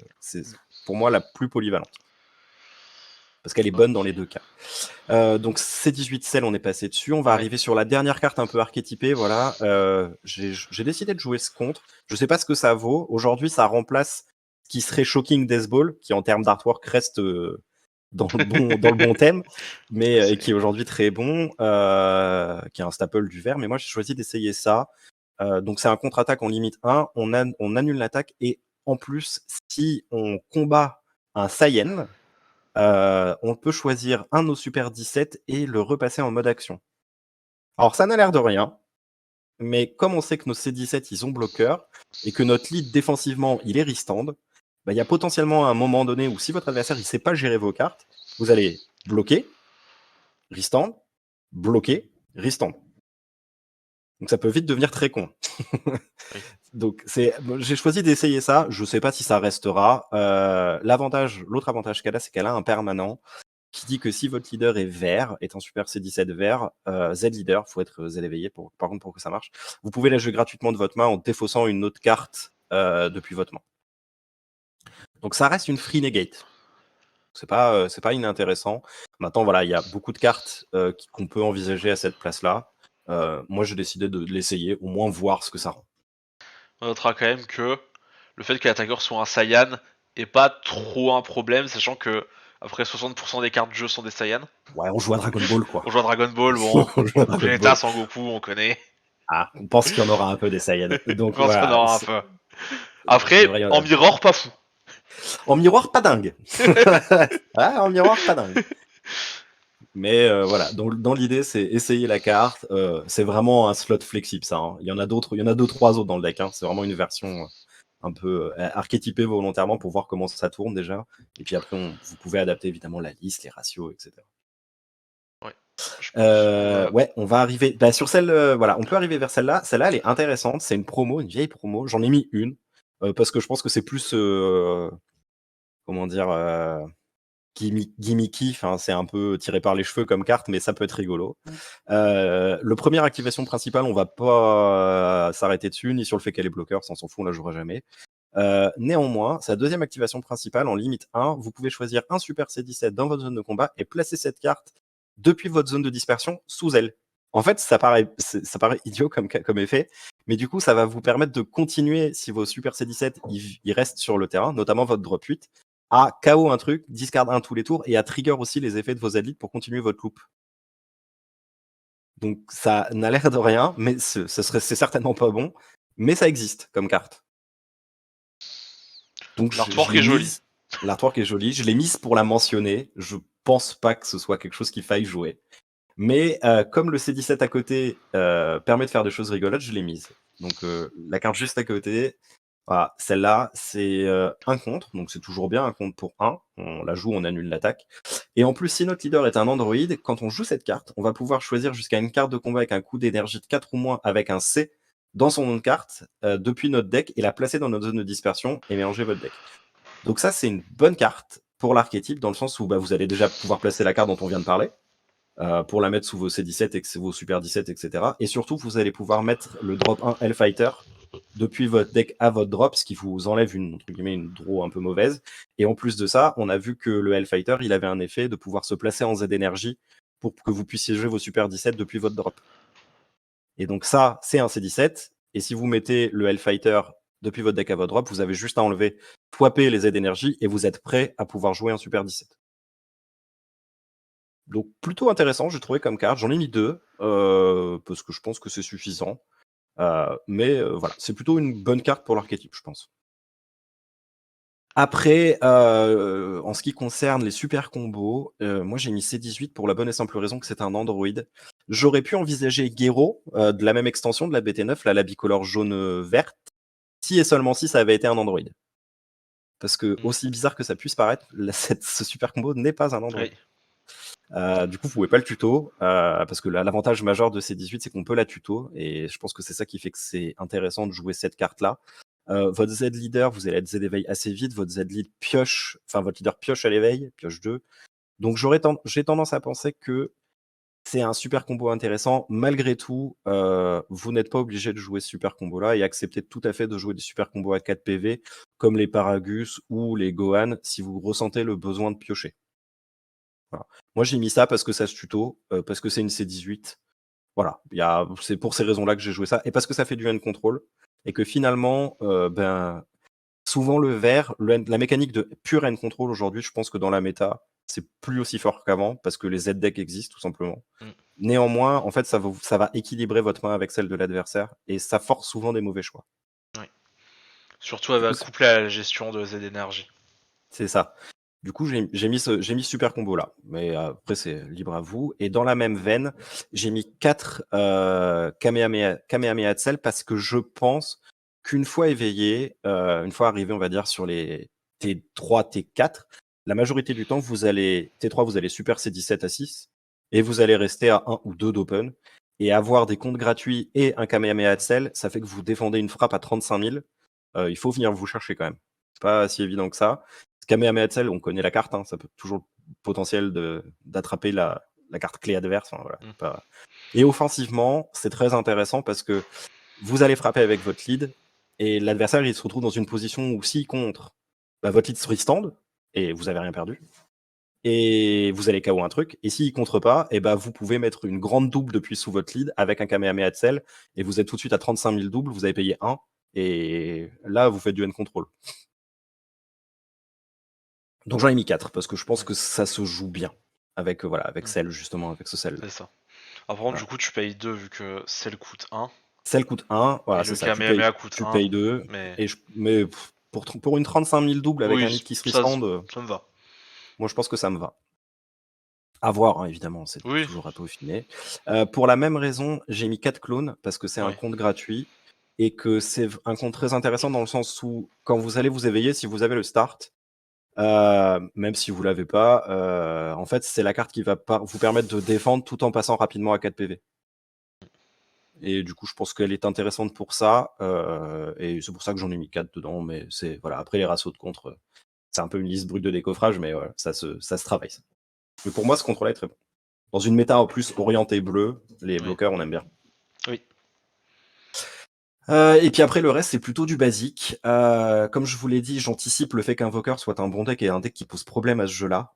pour moi la plus polyvalente. Parce qu'elle est bonne dans les deux cas. Donc C18 Cell, on est passé dessus. On va arriver sur la dernière carte un peu archétypée. Voilà. J'ai décidé de jouer ce contre. Je sais pas ce que ça vaut. Aujourd'hui, ça remplace ce qui serait Shocking Death Ball, qui en termes d'artwork reste dans le bon thème, mais qui est aujourd'hui très bon, qui est un staple du vert. Mais moi, j'ai choisi d'essayer ça. Donc, c'est un contre-attaque en limite 1. On annule l'attaque et en plus, si on combat un Saiyan, on peut choisir un de nos Super 17 et le repasser en mode action. Alors, ça n'a l'air de rien, mais comme on sait que nos C17, ils ont bloqueur et que notre lead défensivement, il est restand, il y a potentiellement un moment donné où si votre adversaire il sait pas gérer vos cartes, vous allez bloquer, restand, bloquer, restand. Donc ça peut vite devenir très con. Oui. Donc j'ai choisi d'essayer ça. Je sais pas si ça restera. L'autre avantage qu'elle a, c'est qu'elle a un permanent qui dit que si votre leader est vert, est un Super C17 vert, Z leader, faut être Z éveillé par contre pour que ça marche. Vous pouvez la jouer gratuitement de votre main en défaussant une autre carte depuis votre main. Donc ça reste une free negate. C'est pas inintéressant. Maintenant, voilà, il y a beaucoup de cartes qu'on peut envisager à cette place-là. Moi, j'ai décidé de l'essayer, au moins voir ce que ça rend. On notera quand même que le fait que l'attaqueur soit un Saiyan est pas trop un problème, sachant que après 60% des cartes de jeu sont des Saiyans. Ouais, on joue à Dragon Ball, quoi. On joue à Dragon Ball, bon, On joue à Dragon Vegeta Ball. sans Goku, on connaît. Ah, on pense qu'il y en aura un peu des Saiyans. Je Donc pense qu'on voilà. aura un peu. Il Après, devrait y en en avoir. mirror, pas fou. En miroir, pas dingue. En miroir, pas dingue. Mais voilà, dans l'idée, c'est essayer la carte. C'est vraiment un slot flexible, ça. Hein. Il y en a 2-3 autres dans le deck. Hein. C'est vraiment une version un peu archétypée volontairement pour voir comment ça tourne déjà. Et puis après, vous pouvez adapter évidemment la liste, les ratios, etc. Ouais. Je pense Ouais, on va arriver sur celle. Voilà, on peut arriver vers celle-là. Celle-là, elle est intéressante. C'est une promo, une vieille promo. J'en ai mis une parce que je pense que c'est plus comment dire gimmicky. Enfin, c'est un peu tiré par les cheveux comme carte, mais ça peut être rigolo. Le première activation principale, on va pas s'arrêter dessus, ni sur le fait qu'elle est bloqueur, ça on s'en fout, on la jouera jamais. Néanmoins, sa deuxième activation principale, en limite 1, vous pouvez choisir un Super C17 dans votre zone de combat et placer cette carte depuis votre zone de dispersion sous elle. En fait, ça paraît idiot comme effet, mais du coup, ça va vous permettre de continuer, si vos Super C17 ils restent sur le terrain, notamment votre drop 8, à KO un truc, discard un tous les tours et à trigger aussi les effets de vos alliés pour continuer votre loop. Donc ça n'a l'air de rien, mais c'est certainement pas bon, mais ça existe comme carte. Donc L'artwork est joli. L'artwork est joli. Je l'ai mise pour la mentionner. Je pense pas que ce soit quelque chose qu'il faille jouer. Mais comme le C17 à côté permet de faire des choses rigolotes, je l'ai mise. Donc la carte juste à côté, voilà, celle-là, c'est un contre. Donc c'est toujours bien un contre pour 1. On la joue, on annule l'attaque. Et en plus, si notre leader est un android, quand on joue cette carte, on va pouvoir choisir jusqu'à une carte de combat avec un coût d'énergie de 4 ou moins avec un C dans son nom de carte depuis notre deck et la placer dans notre zone de dispersion et mélanger votre deck. Donc ça, c'est une bonne carte pour l'archétype dans le sens où vous allez déjà pouvoir placer la carte dont on vient de parler pour la mettre sous vos C17 et vos Super 17, etc. Et surtout, vous allez pouvoir mettre le drop 1 Hellfighter depuis votre deck à votre drop, ce qui vous enlève entre guillemets, une draw un peu mauvaise. Et en plus de ça, on a vu que le Hellfighter, il avait un effet de pouvoir se placer en Z énergie pour que vous puissiez jouer vos Super 17 depuis votre drop. Et donc ça, c'est un C17. Et si vous mettez le Hellfighter depuis votre deck à votre drop, vous avez juste à enlever, swapper les Z énergie et vous êtes prêt à pouvoir jouer un Super 17. Donc plutôt intéressant, j'ai trouvé comme carte. J'en ai mis 2 parce que je pense que c'est suffisant. Mais voilà, c'est plutôt une bonne carte pour l'archétype, je pense. Après, en ce qui concerne les super combos, moi j'ai mis C18 pour la bonne et simple raison que c'est un android. J'aurais pu envisager Gero de la même extension de la BT9, là, la bicolore jaune-verte, si et seulement si ça avait été un android. Parce que, aussi bizarre que ça puisse paraître, ce super combo n'est pas un android. Oui. Du coup, vous pouvez pas le tuto, parce que l'avantage majeur de C18, c'est qu'on peut la tuto, et je pense que c'est ça qui fait que c'est intéressant de jouer cette carte-là. Votre Z leader, vous allez être Z éveil assez vite, votre Z lead pioche, enfin votre leader pioche à l'éveil, pioche 2. Donc j'ai tendance à penser que c'est un super combo intéressant. Malgré tout, vous n'êtes pas obligé de jouer ce super combo-là et acceptez tout à fait de jouer des super combos à 4 PV, comme les Paragus ou les Gohan, si vous ressentez le besoin de piocher. Voilà. Moi, j'ai mis ça parce que ça se tuto, parce que c'est une C18. Voilà, c'est pour ces raisons-là que j'ai joué ça, et parce que ça fait du hand control, et que finalement, souvent le vert, la mécanique de pure hand control aujourd'hui, je pense que dans la méta, c'est plus aussi fort qu'avant, parce que les Z-decks existent tout simplement. Néanmoins, en fait, ça va équilibrer votre main avec celle de l'adversaire, et ça force souvent des mauvais choix. Oui. Surtout elle va coupler à la gestion de Z énergie. C'est ça. Du coup, j'ai mis ce super combo là, mais après c'est libre à vous. Et dans la même veine, j'ai mis 4 Kamehameha Tsel parce que je pense qu'une fois éveillé, une fois arrivé, on va dire, sur les T3, T4, la majorité du temps, T3, vous allez super C17 à 6 et vous allez rester à 1 ou 2 d'open. Et avoir des comptes gratuits et un Kamehameha Tsel, ça fait que vous défendez une frappe à 35 000. Il faut venir vous chercher quand même. C'est pas si évident que ça. Kamehameha Tsel, on connaît la carte, hein, ça peut toujours le potentiel d'attraper la carte clé adverse. Enfin, voilà, Et offensivement, c'est très intéressant parce que vous allez frapper avec votre lead et l'adversaire il se retrouve dans une position où s'il contre, votre lead se restand et vous avez rien perdu. Et vous allez KO un truc. Et s'il contre pas, vous pouvez mettre une grande double depuis sous votre lead avec un Kamehameha Tsel et vous êtes tout de suite à 35 000 doubles, vous avez payé 1 et là vous faites du end control. Donc j'en ai mis 4 parce que je pense que ça se joue bien avec celle justement, avec ce cell. C'est ça. Alors, par contre, du coup, tu payes 2 vu que celle coûte 1. Celle coûte 1, voilà, c'est ça. Kamehameha coûte 1. Payes 2. Mais, mais pour une 35 000 doubles avec un lead qui se restand, ça me va. Moi je pense que ça me va. À voir, hein, évidemment, c'est toujours à peaufiner. Pour la même raison, j'ai mis 4 clones parce que c'est un compte gratuit et que c'est un compte très intéressant dans le sens où quand vous allez vous éveiller, si vous avez le start, même si vous l'avez pas, en fait, c'est la carte qui va vous permettre de défendre tout en passant rapidement à 4 PV. Et du coup, je pense qu'elle est intéressante pour ça, et c'est pour ça que j'en ai mis 4 dedans. Mais voilà. Après les ratios de contre, c'est un peu une liste brute de décoffrage, mais voilà, ça se travaille. Ça. Mais pour moi, ce contrôle est très bon. Dans une méta en plus orientée bleu, les bloqueurs, on aime bien. Oui. Et puis après, le reste, c'est plutôt du basique. Comme je vous l'ai dit, j'anticipe le fait qu'Invoker soit un bon deck et un deck qui pose problème à ce jeu-là.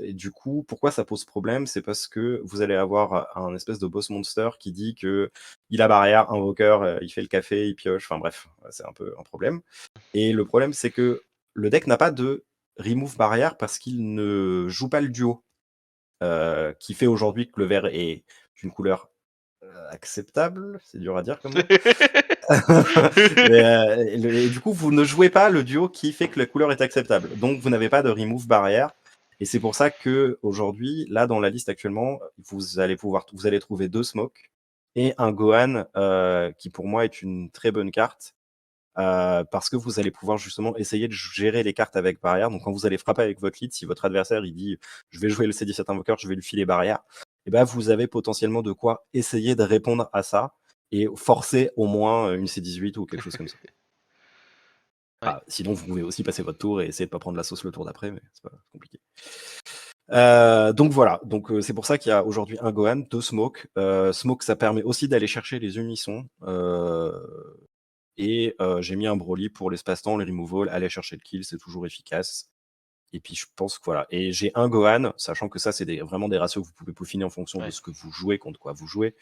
Et du coup, pourquoi ça pose problème? C'est parce que vous allez avoir un espèce de boss monster qui dit que il a barrière, Invoker, il fait le café, il pioche, enfin bref, c'est un peu un problème. Et le problème, c'est que le deck n'a pas de remove barrière parce qu'il ne joue pas le duo, qui fait aujourd'hui que le vert est une couleur acceptable, c'est dur à dire comme mot. Mais, et du coup, vous ne jouez pas le duo qui fait que la couleur est acceptable. Donc, vous n'avez pas de remove barrière. Et c'est pour ça que aujourd'hui, là, dans la liste actuellement, vous allez trouver 2 Smoke et un Gohan, qui pour moi est une très bonne carte, parce que vous allez pouvoir justement essayer de gérer les cartes avec barrière. Donc, quand vous allez frapper avec votre lead, si votre adversaire il dit je vais jouer le C17 Invoker, je vais lui filer barrière, et ben vous avez potentiellement de quoi essayer de répondre à ça et forcer au moins une C18 ou quelque chose comme ça. Ouais. Sinon, vous pouvez aussi passer votre tour et essayer de pas prendre la sauce le tour d'après, mais c'est pas compliqué. Donc voilà, donc c'est pour ça qu'il y a aujourd'hui un Gohan, 2 Smoke. Smoke, ça permet aussi d'aller chercher les unissons. Et j'ai mis un Broly pour l'espace-temps, les removal, aller chercher le kill, c'est toujours efficace. Et puis je pense que voilà. Et j'ai un Gohan, sachant que ça, c'est vraiment des ratios que vous pouvez peaufiner en fonction de ce que vous jouez, contre quoi vous jouez.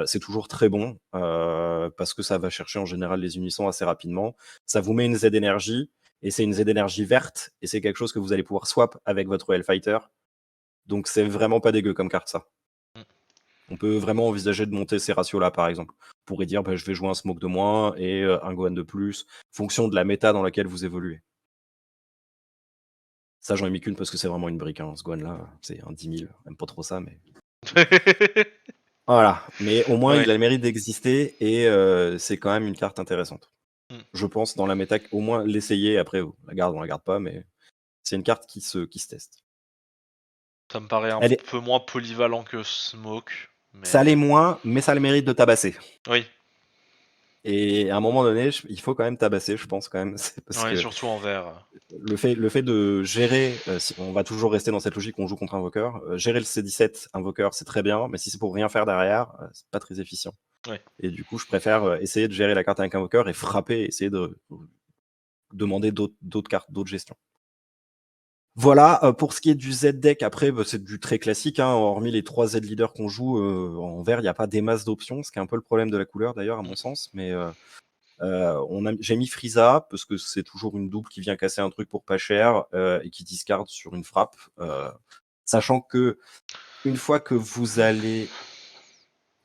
C'est toujours très bon, parce que ça va chercher en général les unissons assez rapidement. Ça vous met une Z énergie, et c'est une Z énergie verte, et c'est quelque chose que vous allez pouvoir swap avec votre Hellfighter. Donc c'est vraiment pas dégueu comme carte, ça. On peut vraiment envisager de monter ces ratios-là, par exemple. Vous pourrez dire, je vais jouer un Smoke de moins et un Gohan de plus, fonction de la méta dans laquelle vous évoluez. Ça, j'en ai mis qu'une parce que c'est vraiment une brique, hein, ce Gohan-là. C'est un 10 000. J'aime pas trop ça, mais. Voilà. Mais au moins, il a le mérite d'exister et c'est quand même une carte intéressante. Je pense, dans la méta, au moins l'essayer. Après, on la garde pas, mais c'est une carte qui se teste. Ça me paraît un peu moins polyvalent que Smoke. Mais... Ça l'est moins, mais ça a le mérite de tabasser. Oui. Et à un moment donné, il faut quand même tabasser, je pense quand même. Parce que surtout en vert. Le fait de gérer, on va toujours rester dans cette logique, on joue contre Invoker. Gérer le C17 Invoker, c'est très bien, mais si c'est pour rien faire derrière, c'est pas très efficient. Ouais. Et du coup, je préfère essayer de gérer la carte avec Invoker et frapper, essayer de demander d'autres cartes, d'autres gestions. Voilà, pour ce qui est du Z-Deck, après, c'est du très classique, hein, hormis les 3 Z-Leaders qu'on joue, en vert, il n'y a pas des masses d'options, ce qui est un peu le problème de la couleur d'ailleurs, à mon sens, mais j'ai mis Frieza, parce que c'est toujours une double qui vient casser un truc pour pas cher, et qui discarde sur une frappe, sachant que une fois que vous allez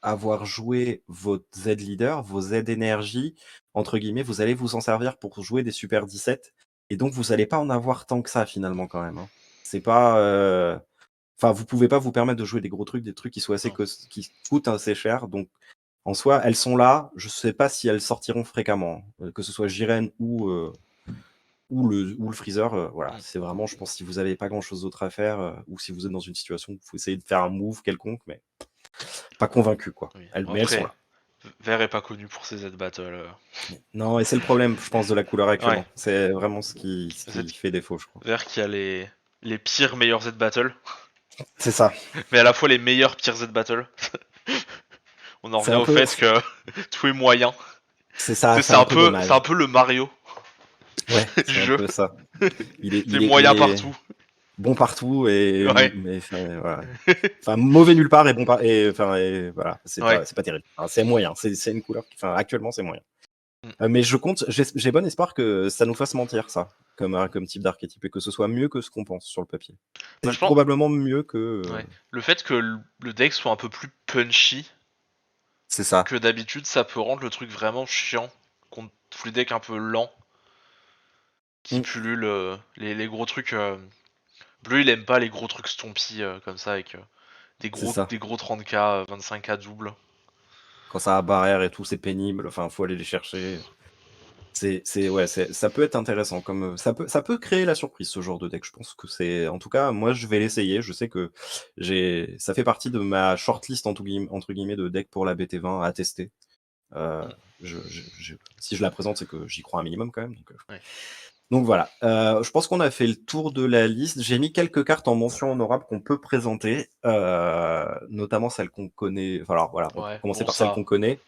avoir joué votre Z-Leader, vos Z-Énergie, entre guillemets, vous allez vous en servir pour jouer des Super 17, et donc vous allez pas en avoir tant que ça finalement quand même, hein. C'est pas, enfin, vous pouvez pas vous permettre de jouer des gros trucs, des trucs qui soient assez qui coûtent assez cher, donc en soi, elles sont là. Je sais pas si elles sortiront fréquemment, que ce soit Jiren ou le Freezer. Voilà, c'est vraiment, je pense, si vous avez pas grand chose d'autre à faire, ou si vous êtes dans une situation où il faut essayer de faire un move quelconque, mais pas convaincu, quoi. Oui. Mais elles sont là. Vert est pas connu pour ses Z-Battle. Non, et c'est le problème, je pense, de la couleur actuellement. C'est vraiment ce qui fait défaut, je crois. Vert qui a les pires meilleurs Z-Battle. C'est ça. Mais à la fois les meilleurs pires Z-Battle. On en revient au fait que tout est moyen. C'est ça, c'est un peu le Mario. Ouais, c'est un peu ça. Il est moyen partout. Bon partout et mais voilà. Enfin, mauvais nulle part et bon et voilà, c'est pas terrible. Enfin, c'est moyen, c'est une couleur qui, actuellement c'est moyen. Mais j'ai bon espoir que ça nous fasse mentir, ça, comme type d'archétype, et que ce soit mieux que ce qu'on pense sur le papier. C'est probablement mieux que le fait que le deck soit un peu plus punchy. C'est ça. Que d'habitude, ça peut rendre le truc vraiment chiant contre tous les decks un peu lents qui pullulent les gros trucs. Bleu, il aime pas les gros trucs stompy comme ça avec des gros 30k, 25k double. Quand ça a barrière et tout, c'est pénible. Enfin, faut aller les chercher. Ça peut être intéressant. Ça peut créer la surprise, ce genre de deck. Je pense que c'est. En tout cas, moi, je vais l'essayer. Je sais que ça fait partie de ma shortlist entre guillemets de deck pour la BT20 à tester. Si je la présente, c'est que j'y crois un minimum quand même. Donc voilà, je pense qu'on a fait le tour de la liste. J'ai mis quelques cartes en mention honorable qu'on peut présenter, notamment celles qu'on connaît. Enfin, alors voilà, on va commencer par celles qu'on connaît.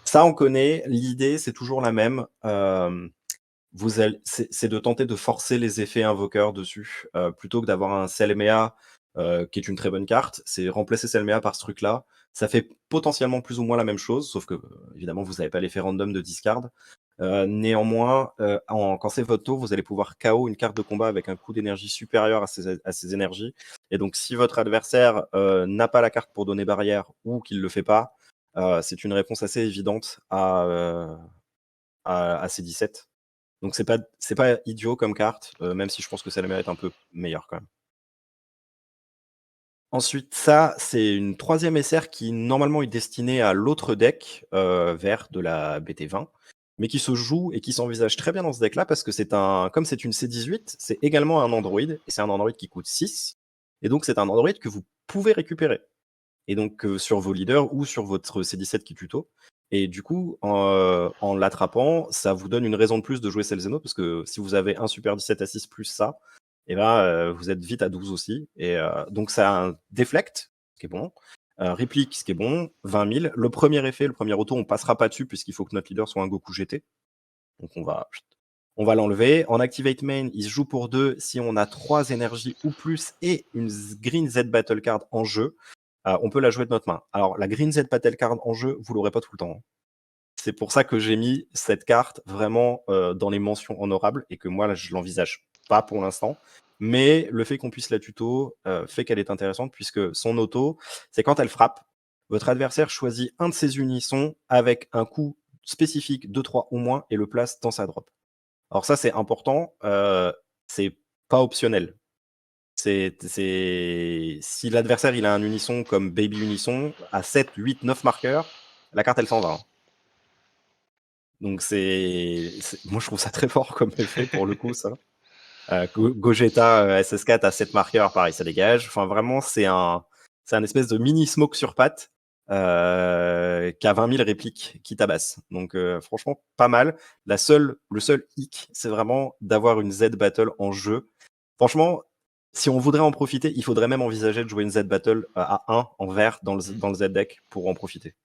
Ça, on connaît. L'idée, c'est toujours la même. C'est de tenter de forcer les effets invoqueurs dessus, plutôt que d'avoir un Selmea, qui est une très bonne carte. C'est remplacer Selmea par ce truc-là. Ça fait potentiellement plus ou moins la même chose, sauf que, évidemment, vous n'avez pas l'effet random de discard. Néanmoins, quand c'est votre tour, vous allez pouvoir KO une carte de combat avec un coût d'énergie supérieur à ses énergies. Et donc, si votre adversaire n'a pas la carte pour donner barrière ou qu'il ne le fait pas, c'est une réponse assez évidente à ces 17. Donc c'est pas idiot comme carte, même si je pense que ça la mérite un peu meilleure quand même. Ensuite, ça, c'est une troisième SR qui normalement est destinée à l'autre deck vert de la BT20, mais qui se joue et qui s'envisage très bien dans ce deck-là parce que comme c'est une C18, c'est également un Android, et c'est un Android qui coûte 6, et donc c'est un Android que vous pouvez récupérer. Et donc sur vos leaders ou sur votre C17 qui tuto. Et du coup, en l'attrapant, ça vous donne une raison de plus de jouer Selzeno, parce que si vous avez un Super 17 à 6 plus ça, et ben, vous êtes vite à 12 aussi. Et donc ça a un Deflect, ce qui est bon, Réplique, ce qui est bon, 20 000. Le premier effet, le premier auto, on passera pas dessus, puisqu'il faut que notre leader soit un Goku GT. Donc on va l'enlever. En Activate Main, il se joue pour 2 si on a 3 énergies ou plus et une Green Z Battle Card en jeu. On peut la jouer de notre main. Alors, la Green Z Battle Card en jeu, vous l'aurez pas tout le temps, hein. C'est pour ça que j'ai mis cette carte vraiment dans les mentions honorables et que moi, là, je l'envisage pas pour l'instant. Mais le fait qu'on puisse la tuto fait qu'elle est intéressante, puisque son auto, c'est quand elle frappe, votre adversaire choisit un de ses unissons avec un coût spécifique de 3 ou moins et le place dans sa drop. Alors ça, c'est important, c'est pas optionnel. Si l'adversaire il a un unisson comme Baby Unisson, à 7, 8, 9 marqueurs, la carte elle s'en va, hein. Donc moi je trouve ça très fort comme effet pour le coup, ça. Gogeta SS4 à 7 marqueurs, pareil, ça dégage. Enfin vraiment, c'est un espèce de mini smoke sur patte qui a 20 000 répliques qui tabasse. Donc franchement, pas mal. Le seul hic, c'est vraiment d'avoir une Z Battle en jeu. Franchement, si on voudrait en profiter, il faudrait même envisager de jouer une Z Battle à 1 en vert dans le Z deck pour en profiter.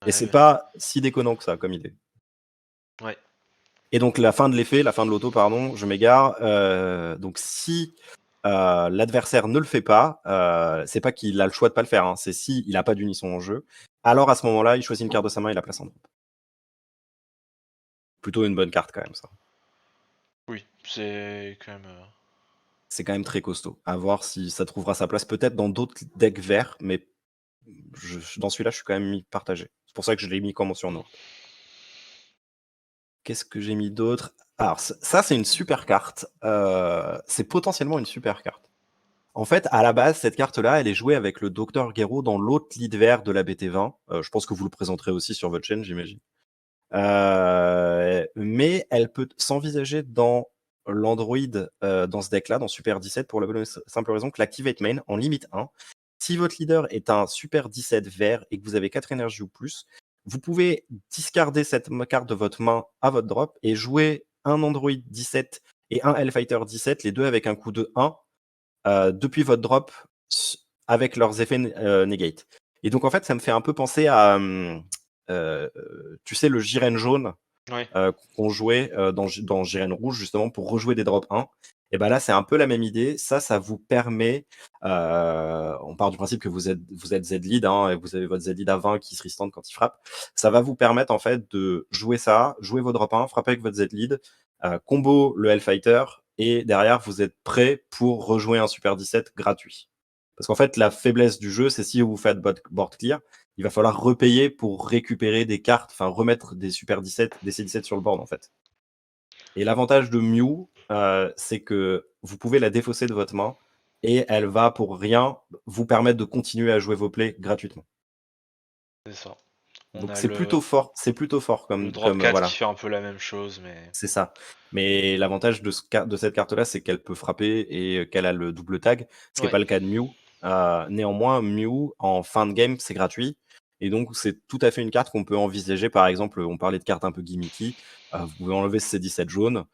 Et Ouais, c'est ouais. pas si déconnant que ça comme idée. Ouais. Et donc la fin de l'effet, la fin de l'auto, pardon, je m'égare. Donc si l'adversaire ne le fait pas, c'est pas qu'il a le choix de pas le faire, hein, c'est si il a pas d'unisson en jeu. Alors à ce moment-là, il choisit une carte de sa main et la place en drop. Plutôt une bonne carte quand même, ça. Oui, c'est quand même. C'est quand même très costaud. À voir si ça trouvera sa place peut-être dans d'autres decks verts, mais dans celui-là, je suis quand même mis partagé. C'est pour ça que je l'ai mis comme mention en or. Qu'est-ce que j'ai mis d'autre? Alors ça, c'est une super carte. C'est potentiellement une super carte. En fait, à la base, cette carte-là, elle est jouée avec le Docteur Gero dans l'autre lead vert de la BT20. Je pense que vous le présenterez aussi sur votre chaîne, j'imagine. Mais elle peut s'envisager dans l'Android, dans ce deck-là, dans Super 17, pour la bonne et simple raison que l'Activate Main, en limite 1, si votre leader est un Super 17 vert et que vous avez 4 énergies ou plus, vous pouvez discarder cette carte de votre main à votre drop et jouer un Android 17 et un Hellfighter 17, les deux avec un coût de 1, depuis votre drop avec leurs effets negate. Et donc en fait, ça me fait un peu penser à, tu sais, le Jiren jaune Ouais. qu'on jouait dans Jiren rouge justement pour rejouer des drops 1. Et ben là, c'est un peu la même idée. Ça vous permet. On part du principe que vous êtes Z-lead, hein, et vous avez votre Z-lead à 20 qui se restand quand il frappe. Ça va vous permettre en fait de jouer ça, jouer vos drop 1, frapper avec votre Z-lead, combo le Hellfighter, et derrière, vous êtes prêt pour rejouer un Super 17 gratuit. Parce qu'en fait, la faiblesse du jeu, c'est si vous faites board clear, il va falloir repayer pour récupérer des cartes, enfin remettre des Super 17, des C17 sur le board en fait. Et l'avantage de Mew, c'est que vous pouvez la défausser de votre main et elle va pour rien vous permettre de continuer à jouer vos plays gratuitement. C'est ça. On Donc a c'est plutôt fort le comme, drop 4 qui voilà. fait un peu la même chose, mais. C'est ça. Mais l'avantage de cette carte-là, c'est qu'elle peut frapper et qu'elle a le double tag, ce qui n'est Ouais. pas le cas de Mew. Néanmoins, Mew, en fin de game, c'est gratuit. Et donc, c'est tout à fait une carte qu'on peut envisager. Par exemple, on parlait de cartes un peu gimmicky. Vous pouvez enlever ce C17 jaune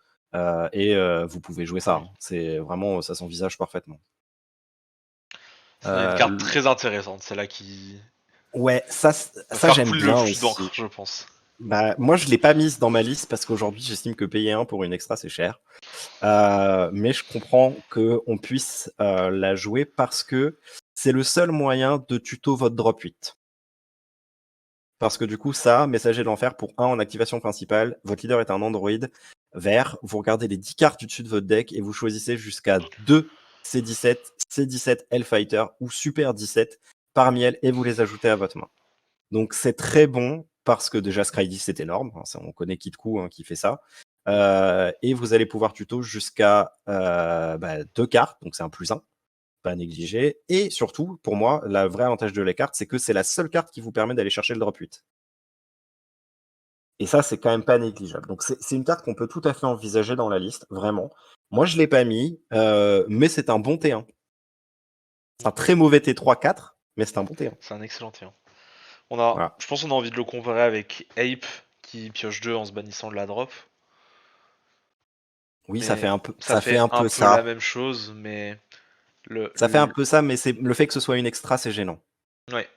et vous pouvez jouer ça, Oui. hein. C'est vraiment, ça s'envisage parfaitement. C'est une carte Euh, très intéressante, celle-là qui. Ouais, ça, Ça va ça faire j'aime couler le bien flux d'encre, aussi. je pense. Bah, moi, je l'ai pas mise dans ma liste parce qu'aujourd'hui, j'estime que payer un pour une extra, c'est cher. Mais je comprends qu'on puisse la jouer parce que c'est le seul moyen de tuto votre drop 8. Parce que du coup, ça, Messager de l'Enfer, pour 1 en activation principale, votre leader est un android vert, vous regardez les 10 cartes du dessus de votre deck et vous choisissez jusqu'à 2 C17, C17 Hellfighter ou Super 17 parmi elles et vous les ajoutez à votre main. Donc c'est très bon parce que déjà Scry10 c'est énorme, hein, on connaît Kitku qui fait ça. Et vous allez pouvoir tuto jusqu'à 2 cartes, donc c'est un +1, pas négligé. Et surtout, pour moi, le vrai avantage de la carte, c'est que c'est la seule carte qui vous permet d'aller chercher le drop 8. Et ça, c'est quand même pas négligeable. Donc c'est une carte qu'on peut tout à fait envisager dans la liste, vraiment. Moi, je l'ai pas mis, mais c'est un bon T1. C'est un très mauvais T3-4, mais c'est un bon T1. C'est un excellent T1. Voilà. Je pense qu'on a envie de le comparer avec Ape qui pioche 2 en se bannissant de la drop. Oui, ça fait Mais un peu, ça ça fait fait un un peu peu la ça. même chose, mais Ça fait un peu ça, mais c'est le fait que ce soit une extra, c'est gênant. ouais.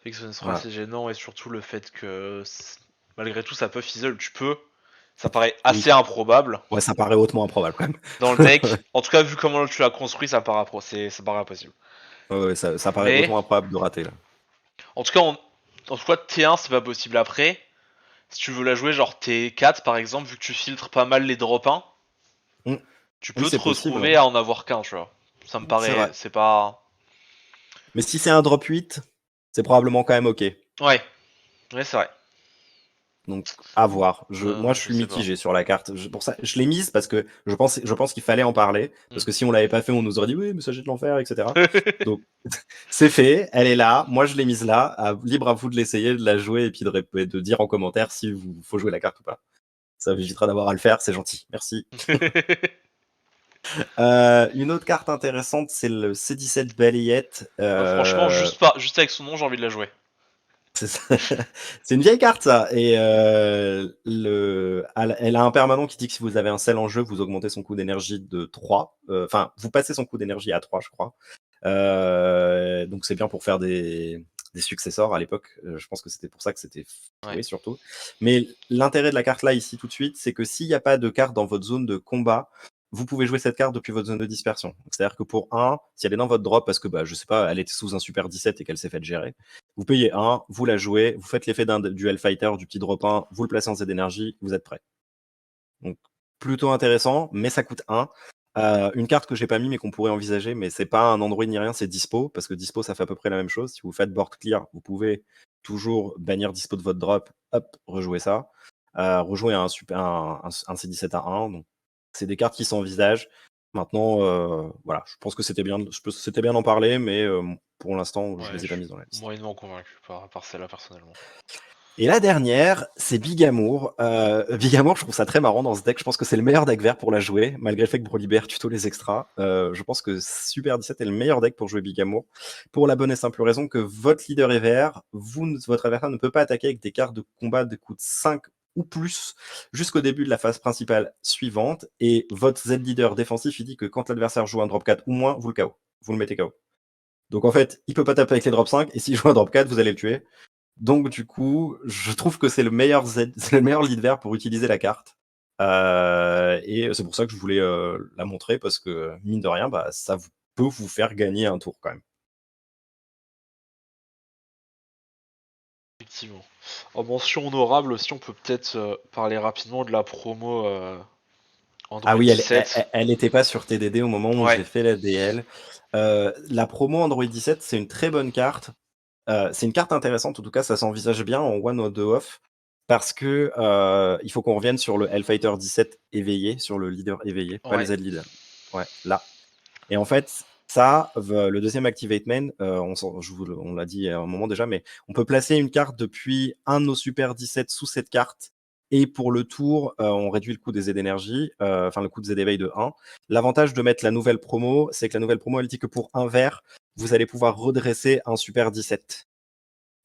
Fait que ce sera Voilà. assez gênant et surtout le fait que malgré tout ça peut fizzle. Ça paraît Oui. assez improbable Ouais, ça paraît hautement improbable quand même. dans le deck. En tout cas, vu comment tu l'as construit, ça paraît impossible. Ouais, ça paraît Mais hautement improbable de rater là. en tout cas, en tout cas T1 c'est pas possible après. Si tu veux la jouer genre T4 par exemple, vu que tu filtres pas mal les drop 1, Mm. tu Oui, peux te c'est possible, retrouver hein. à en avoir qu'un, tu vois. Ça me C'est vrai. paraît, c'est pas... Mais si c'est un drop 8, c'est probablement quand même ok. Ouais, ouais c'est vrai. Donc, à voir. Moi, je Je suis sais pas. mitigé sur la carte. Pour ça, je l'ai mise parce que je pense qu'il fallait en parler. Parce Hmm. que si on l'avait pas fait, on nous aurait dit oui, Messager de l'Enfer, etc. Donc, c'est fait. Elle est là. Moi, je l'ai mise là. Libre à vous de l'essayer, de la jouer et puis de dire en commentaire si vous faut jouer la carte ou pas. Ça évitera d'avoir à le faire. C'est gentil. Merci. Une autre carte intéressante, c'est le C17 Balayette. Franchement, juste avec son nom, j'ai envie de la jouer. C'est ça. C'est une vieille carte, ça. Et elle a un permanent qui dit que si vous avez un sel en jeu, vous augmentez son coût d'énergie de 3. Enfin, vous passez son coût d'énergie à 3, je crois. Donc c'est bien pour faire des successors à l'époque. Je pense que c'était pour ça que c'était Ouais. joué surtout. Mais l'intérêt de la carte là, ici, tout de suite, c'est que s'il n'y a pas de carte dans votre zone de combat, vous pouvez jouer cette carte depuis votre zone de dispersion. C'est-à-dire que pour 1, si elle est dans votre drop, parce que je sais pas, elle était sous un Super 17 et qu'elle s'est faite gérer, vous payez 1, vous la jouez, vous faites l'effet d'un duel fighter, du petit drop 1, vous le placez en Z d'énergie, vous êtes prêt. Donc plutôt intéressant, mais ça coûte 1. Une carte que j'ai pas mis mais qu'on pourrait envisager, mais c'est pas un Android ni rien, c'est Dispo, parce que Dispo ça fait à peu près la même chose. Si vous faites board clear, vous pouvez toujours bannir Dispo de votre drop, hop, rejouer ça. Rejouer un C17 à 1. Donc c'est des cartes qui s'envisagent. Maintenant, voilà, je pense que c'était bien d'en parler, mais pour l'instant, je Ouais, les ai je pas suis mises dans la liste. moyennement convaincu par celle-là personnellement. Et la dernière, c'est Big Amour. Big Amour, je trouve ça très marrant dans ce deck. Je pense que c'est le meilleur deck vert pour la jouer, malgré le fait que Brolibear tuto les extras. Je pense que Super 17 est le meilleur deck pour jouer Big Amour, pour la bonne et simple raison que votre leader est vert, votre adversaire ne peut pas attaquer avec des cartes de combat de coût de 5 ou plus jusqu'au début de la phase principale suivante, et votre Z-leader défensif, il dit que quand l'adversaire joue un drop 4 ou moins, vous le KO. Vous le mettez KO. Donc en fait, il peut pas taper avec les drop 5, et s'il joue un drop 4, vous allez le tuer. Donc du coup, je trouve que c'est le meilleur c'est le meilleur lead vert pour utiliser la carte. Et c'est pour ça que je voulais la montrer parce que mine de rien, ça peut vous faire gagner un tour quand même. Effectivement. En mention honorable aussi, on peut peut-être parler rapidement de la promo Ah Android oui, 17. elle n'était pas sur TDD au moment où Ouais, j'ai fait la DL. La promo Android 17, c'est une très bonne carte. C'est une carte intéressante, en tout cas, ça s'envisage bien en one ou deux off. Parce que il faut qu'on revienne sur le Hellfighter 17 éveillé, sur le leader éveillé, pas le ouais. Z leader. Ouais, là. Et en fait, ça, le deuxième Activate Main, on l'a dit à un moment déjà, mais on peut placer une carte depuis un de nos Super 17 sous cette carte. Et pour le tour, on réduit le coût des Z d'énergie, enfin le coût de Z d'éveil de 1. L'avantage de mettre la nouvelle promo, c'est que la nouvelle promo, elle dit que pour un vert, vous allez pouvoir redresser un Super 17.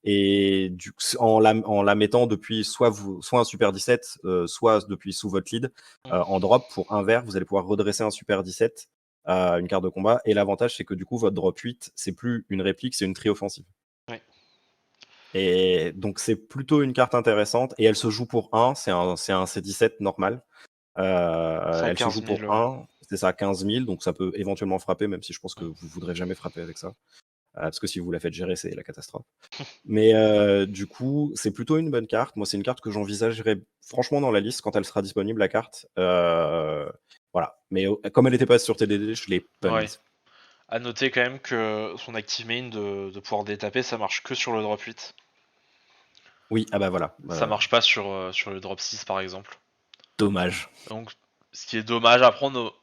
Et en la mettant depuis soit un Super 17, soit depuis sous votre lead, en drop, pour un vert, vous allez pouvoir redresser un Super 17, une carte de combat. Et l'avantage, c'est que du coup, votre drop 8, c'est plus une réplique, c'est une tri offensive. Ouais. Et donc c'est plutôt une carte intéressante et elle se joue pour 1, c'est un C17 normal. C'est à Elle se 15 joue pour 000. 1, c'est ça, 15 000, donc ça peut éventuellement frapper, même si je pense que vous voudrez jamais frapper avec ça. Parce que si vous la faites gérer, c'est la catastrophe. Mais du coup, c'est plutôt une bonne carte. Moi, c'est une carte que j'envisagerais franchement dans la liste quand elle sera disponible, la carte. Voilà. Mais comme elle n'était pas sur TDD, je l'ai pas Ouais. mise. À noter quand même que son active main de pouvoir détaper, ça marche que sur le drop 8. Oui, ah bah voilà. Ça marche pas sur le drop 6 par exemple. Dommage. Donc, ce qui est dommage à prendre,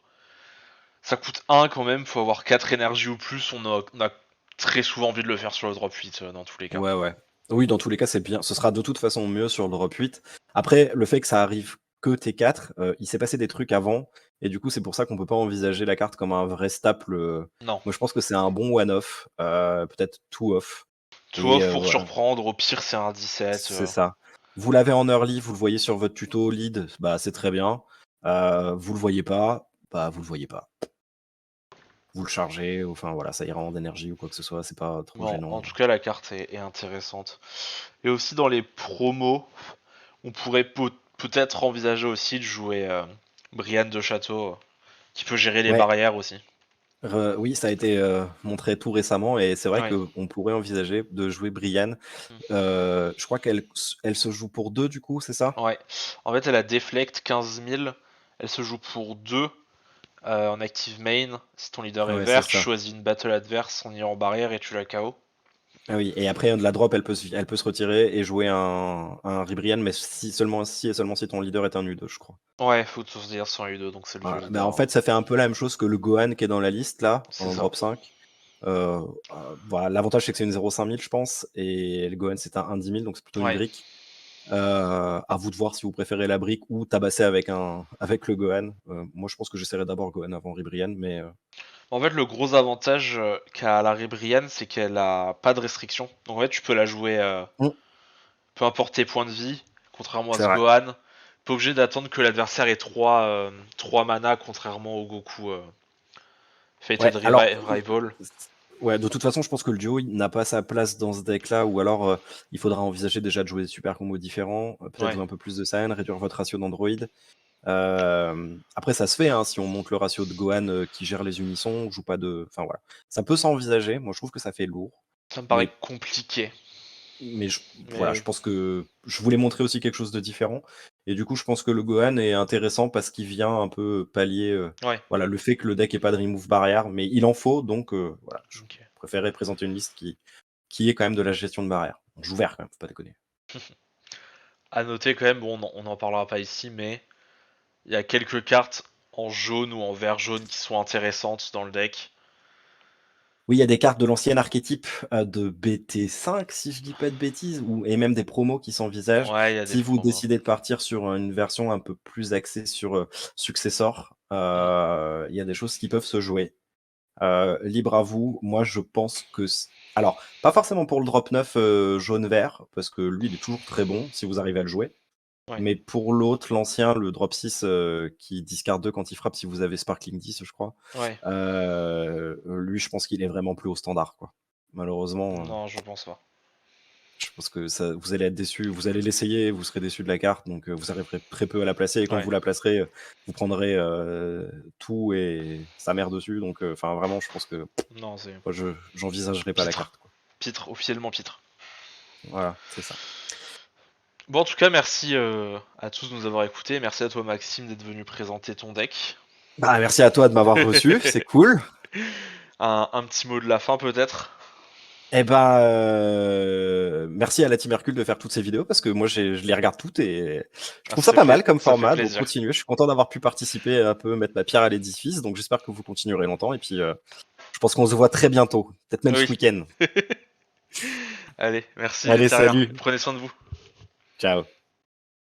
ça coûte 1 quand même, faut avoir 4 énergies ou plus, on a très souvent envie de le faire sur le drop 8 dans tous les cas. Ouais, ouais. Oui, dans tous les cas, c'est bien. Ce sera de toute façon mieux sur le drop 8. Après, le fait que ça arrive que T4, il s'est passé des trucs avant, et du coup, c'est pour ça qu'on peut pas envisager la carte comme un vrai staple. Non. Moi, je pense que c'est un bon one-off, peut-être two-off. Tout Et off pour voilà, surprendre, au pire c'est un 17. c'est ça. Vous l'avez en early, vous le voyez sur votre tuto lead, bah c'est très bien. Vous le voyez pas, bah vous le voyez pas. Vous le chargez, enfin voilà, ça ira en énergie ou quoi que ce soit, c'est pas trop Bon, gênant. en tout cas la carte est intéressante. Et aussi dans les promos, on pourrait peut-être envisager aussi de jouer Brian de Château, qui peut gérer les Ouais, barrières aussi. oui, ça a été montré tout récemment et c'est vrai Ouais. qu'on pourrait envisager de jouer Brienne. Mm. Je crois qu'elle se joue pour 2 du coup, c'est ça? Ouais. En fait, elle a Deflect 15 000. Elle se joue pour 2 en active main. Si ton leader est Ouais, c'est vert, tu ça. choisis une battle adverse en ayant en barrière et tu la KO. Ah oui, et après de la drop, elle peut se retirer et jouer un Ribrian, mais si et seulement si ton leader est un U2, je crois. Ouais, faut tous dire sans U2, donc c'est le jeu Voilà. Bah, en leader. fait, ça fait un peu la même chose que le Gohan qui est dans la liste là, C'est en ça. drop 5. Voilà, l'avantage c'est que c'est une 0,5000 je pense, et le Gohan c'est un 1,10 000, donc c'est plutôt une Ouais. brique. À vous de voir si vous préférez la brique ou tabasser avec le Gohan. Moi je pense que j'essaierai d'abord Gohan avant Ribrian, mais En fait, le gros avantage qu'a la Ribrianne, c'est qu'elle a pas de restriction. Donc en fait, tu peux la jouer mm, peu importe tes points de vie, contrairement à c'est ce vrai. Gohan. Pas obligé d'attendre que l'adversaire ait 3 mana, contrairement au Goku Fated Ouais, alors Rival. ouais, de toute façon, je pense que le duo il n'a pas sa place dans ce deck-là, ou alors il faudra envisager déjà de jouer des super combos différents, peut-être Ouais. jouer un peu plus de Saiyan, réduire votre ratio d'Android. Après, ça se fait, hein, si on monte le ratio de Gohan qui gère les unissons, joue pas de. Enfin voilà. Ça peut s'envisager, moi je trouve que ça fait lourd. Ça me paraît Mais, compliqué. mais voilà, je Mais pense que je voulais montrer aussi quelque chose de différent. Et du coup, je pense que le Gohan est intéressant parce qu'il vient un peu pallier ouais. voilà, le fait que le deck n'ait pas de remove barrière, mais il en faut, donc voilà, je Ok. préférais présenter une liste qui est quand même de la gestion de barrière. On joue vert quand même, faut pas déconner. À noter quand même, bon, on en parlera pas ici, mais il y a quelques cartes en jaune ou en vert jaune qui sont intéressantes dans le deck. Oui, il y a des cartes de l'ancien archétype de BT5, si je dis pas de bêtises, et même des promos qui s'envisagent. Ouais, il y a des Si vous promos. décidez de partir sur une version un peu plus axée sur Successor, Mm. il y a des choses qui peuvent se jouer. Libre à vous. Moi, je pense que. Alors, pas forcément pour le drop 9 jaune-vert, parce que lui, il est toujours très bon si vous arrivez à le jouer. Ouais. Mais pour l'autre, l'ancien, le drop 6 qui discard 2 quand il frappe, si vous avez Sparkling 10, je crois, Ouais. lui, je pense qu'il est vraiment plus au standard, quoi. Malheureusement, Non, je pense pas. je pense que ça, vous allez être déçu. Vous allez l'essayer, vous serez déçu de la carte, donc vous arriverez très peu à la placer. Et quand Ouais. vous la placerez, vous prendrez tout et sa mère dessus. Donc, enfin, vraiment, je pense que Non, c'est moi, j'envisagerai pas la pitre. carte, quoi. Pitre, officiellement pitre. Voilà, c'est ça. Bon, en tout cas, merci à tous de nous avoir écoutés. Merci à toi, Maxime, d'être venu présenter ton deck. Bah, merci à toi de m'avoir reçu, c'est cool. Un petit mot de la fin, peut-être. Eh ben, merci à la Team Hercule de faire toutes ces vidéos parce que moi je les regarde toutes et je Ah, trouve ça pas mal comme ça fait format, donc plaisir. continuez. Je suis content d'avoir pu participer un peu, mettre ma pierre à l'édifice, donc j'espère que vous continuerez longtemps et puis je pense qu'on se voit très bientôt, peut-être même ce Oui. week-end. Allez, merci, Allez, Vétérien. salut, Prenez soin de vous. ciao.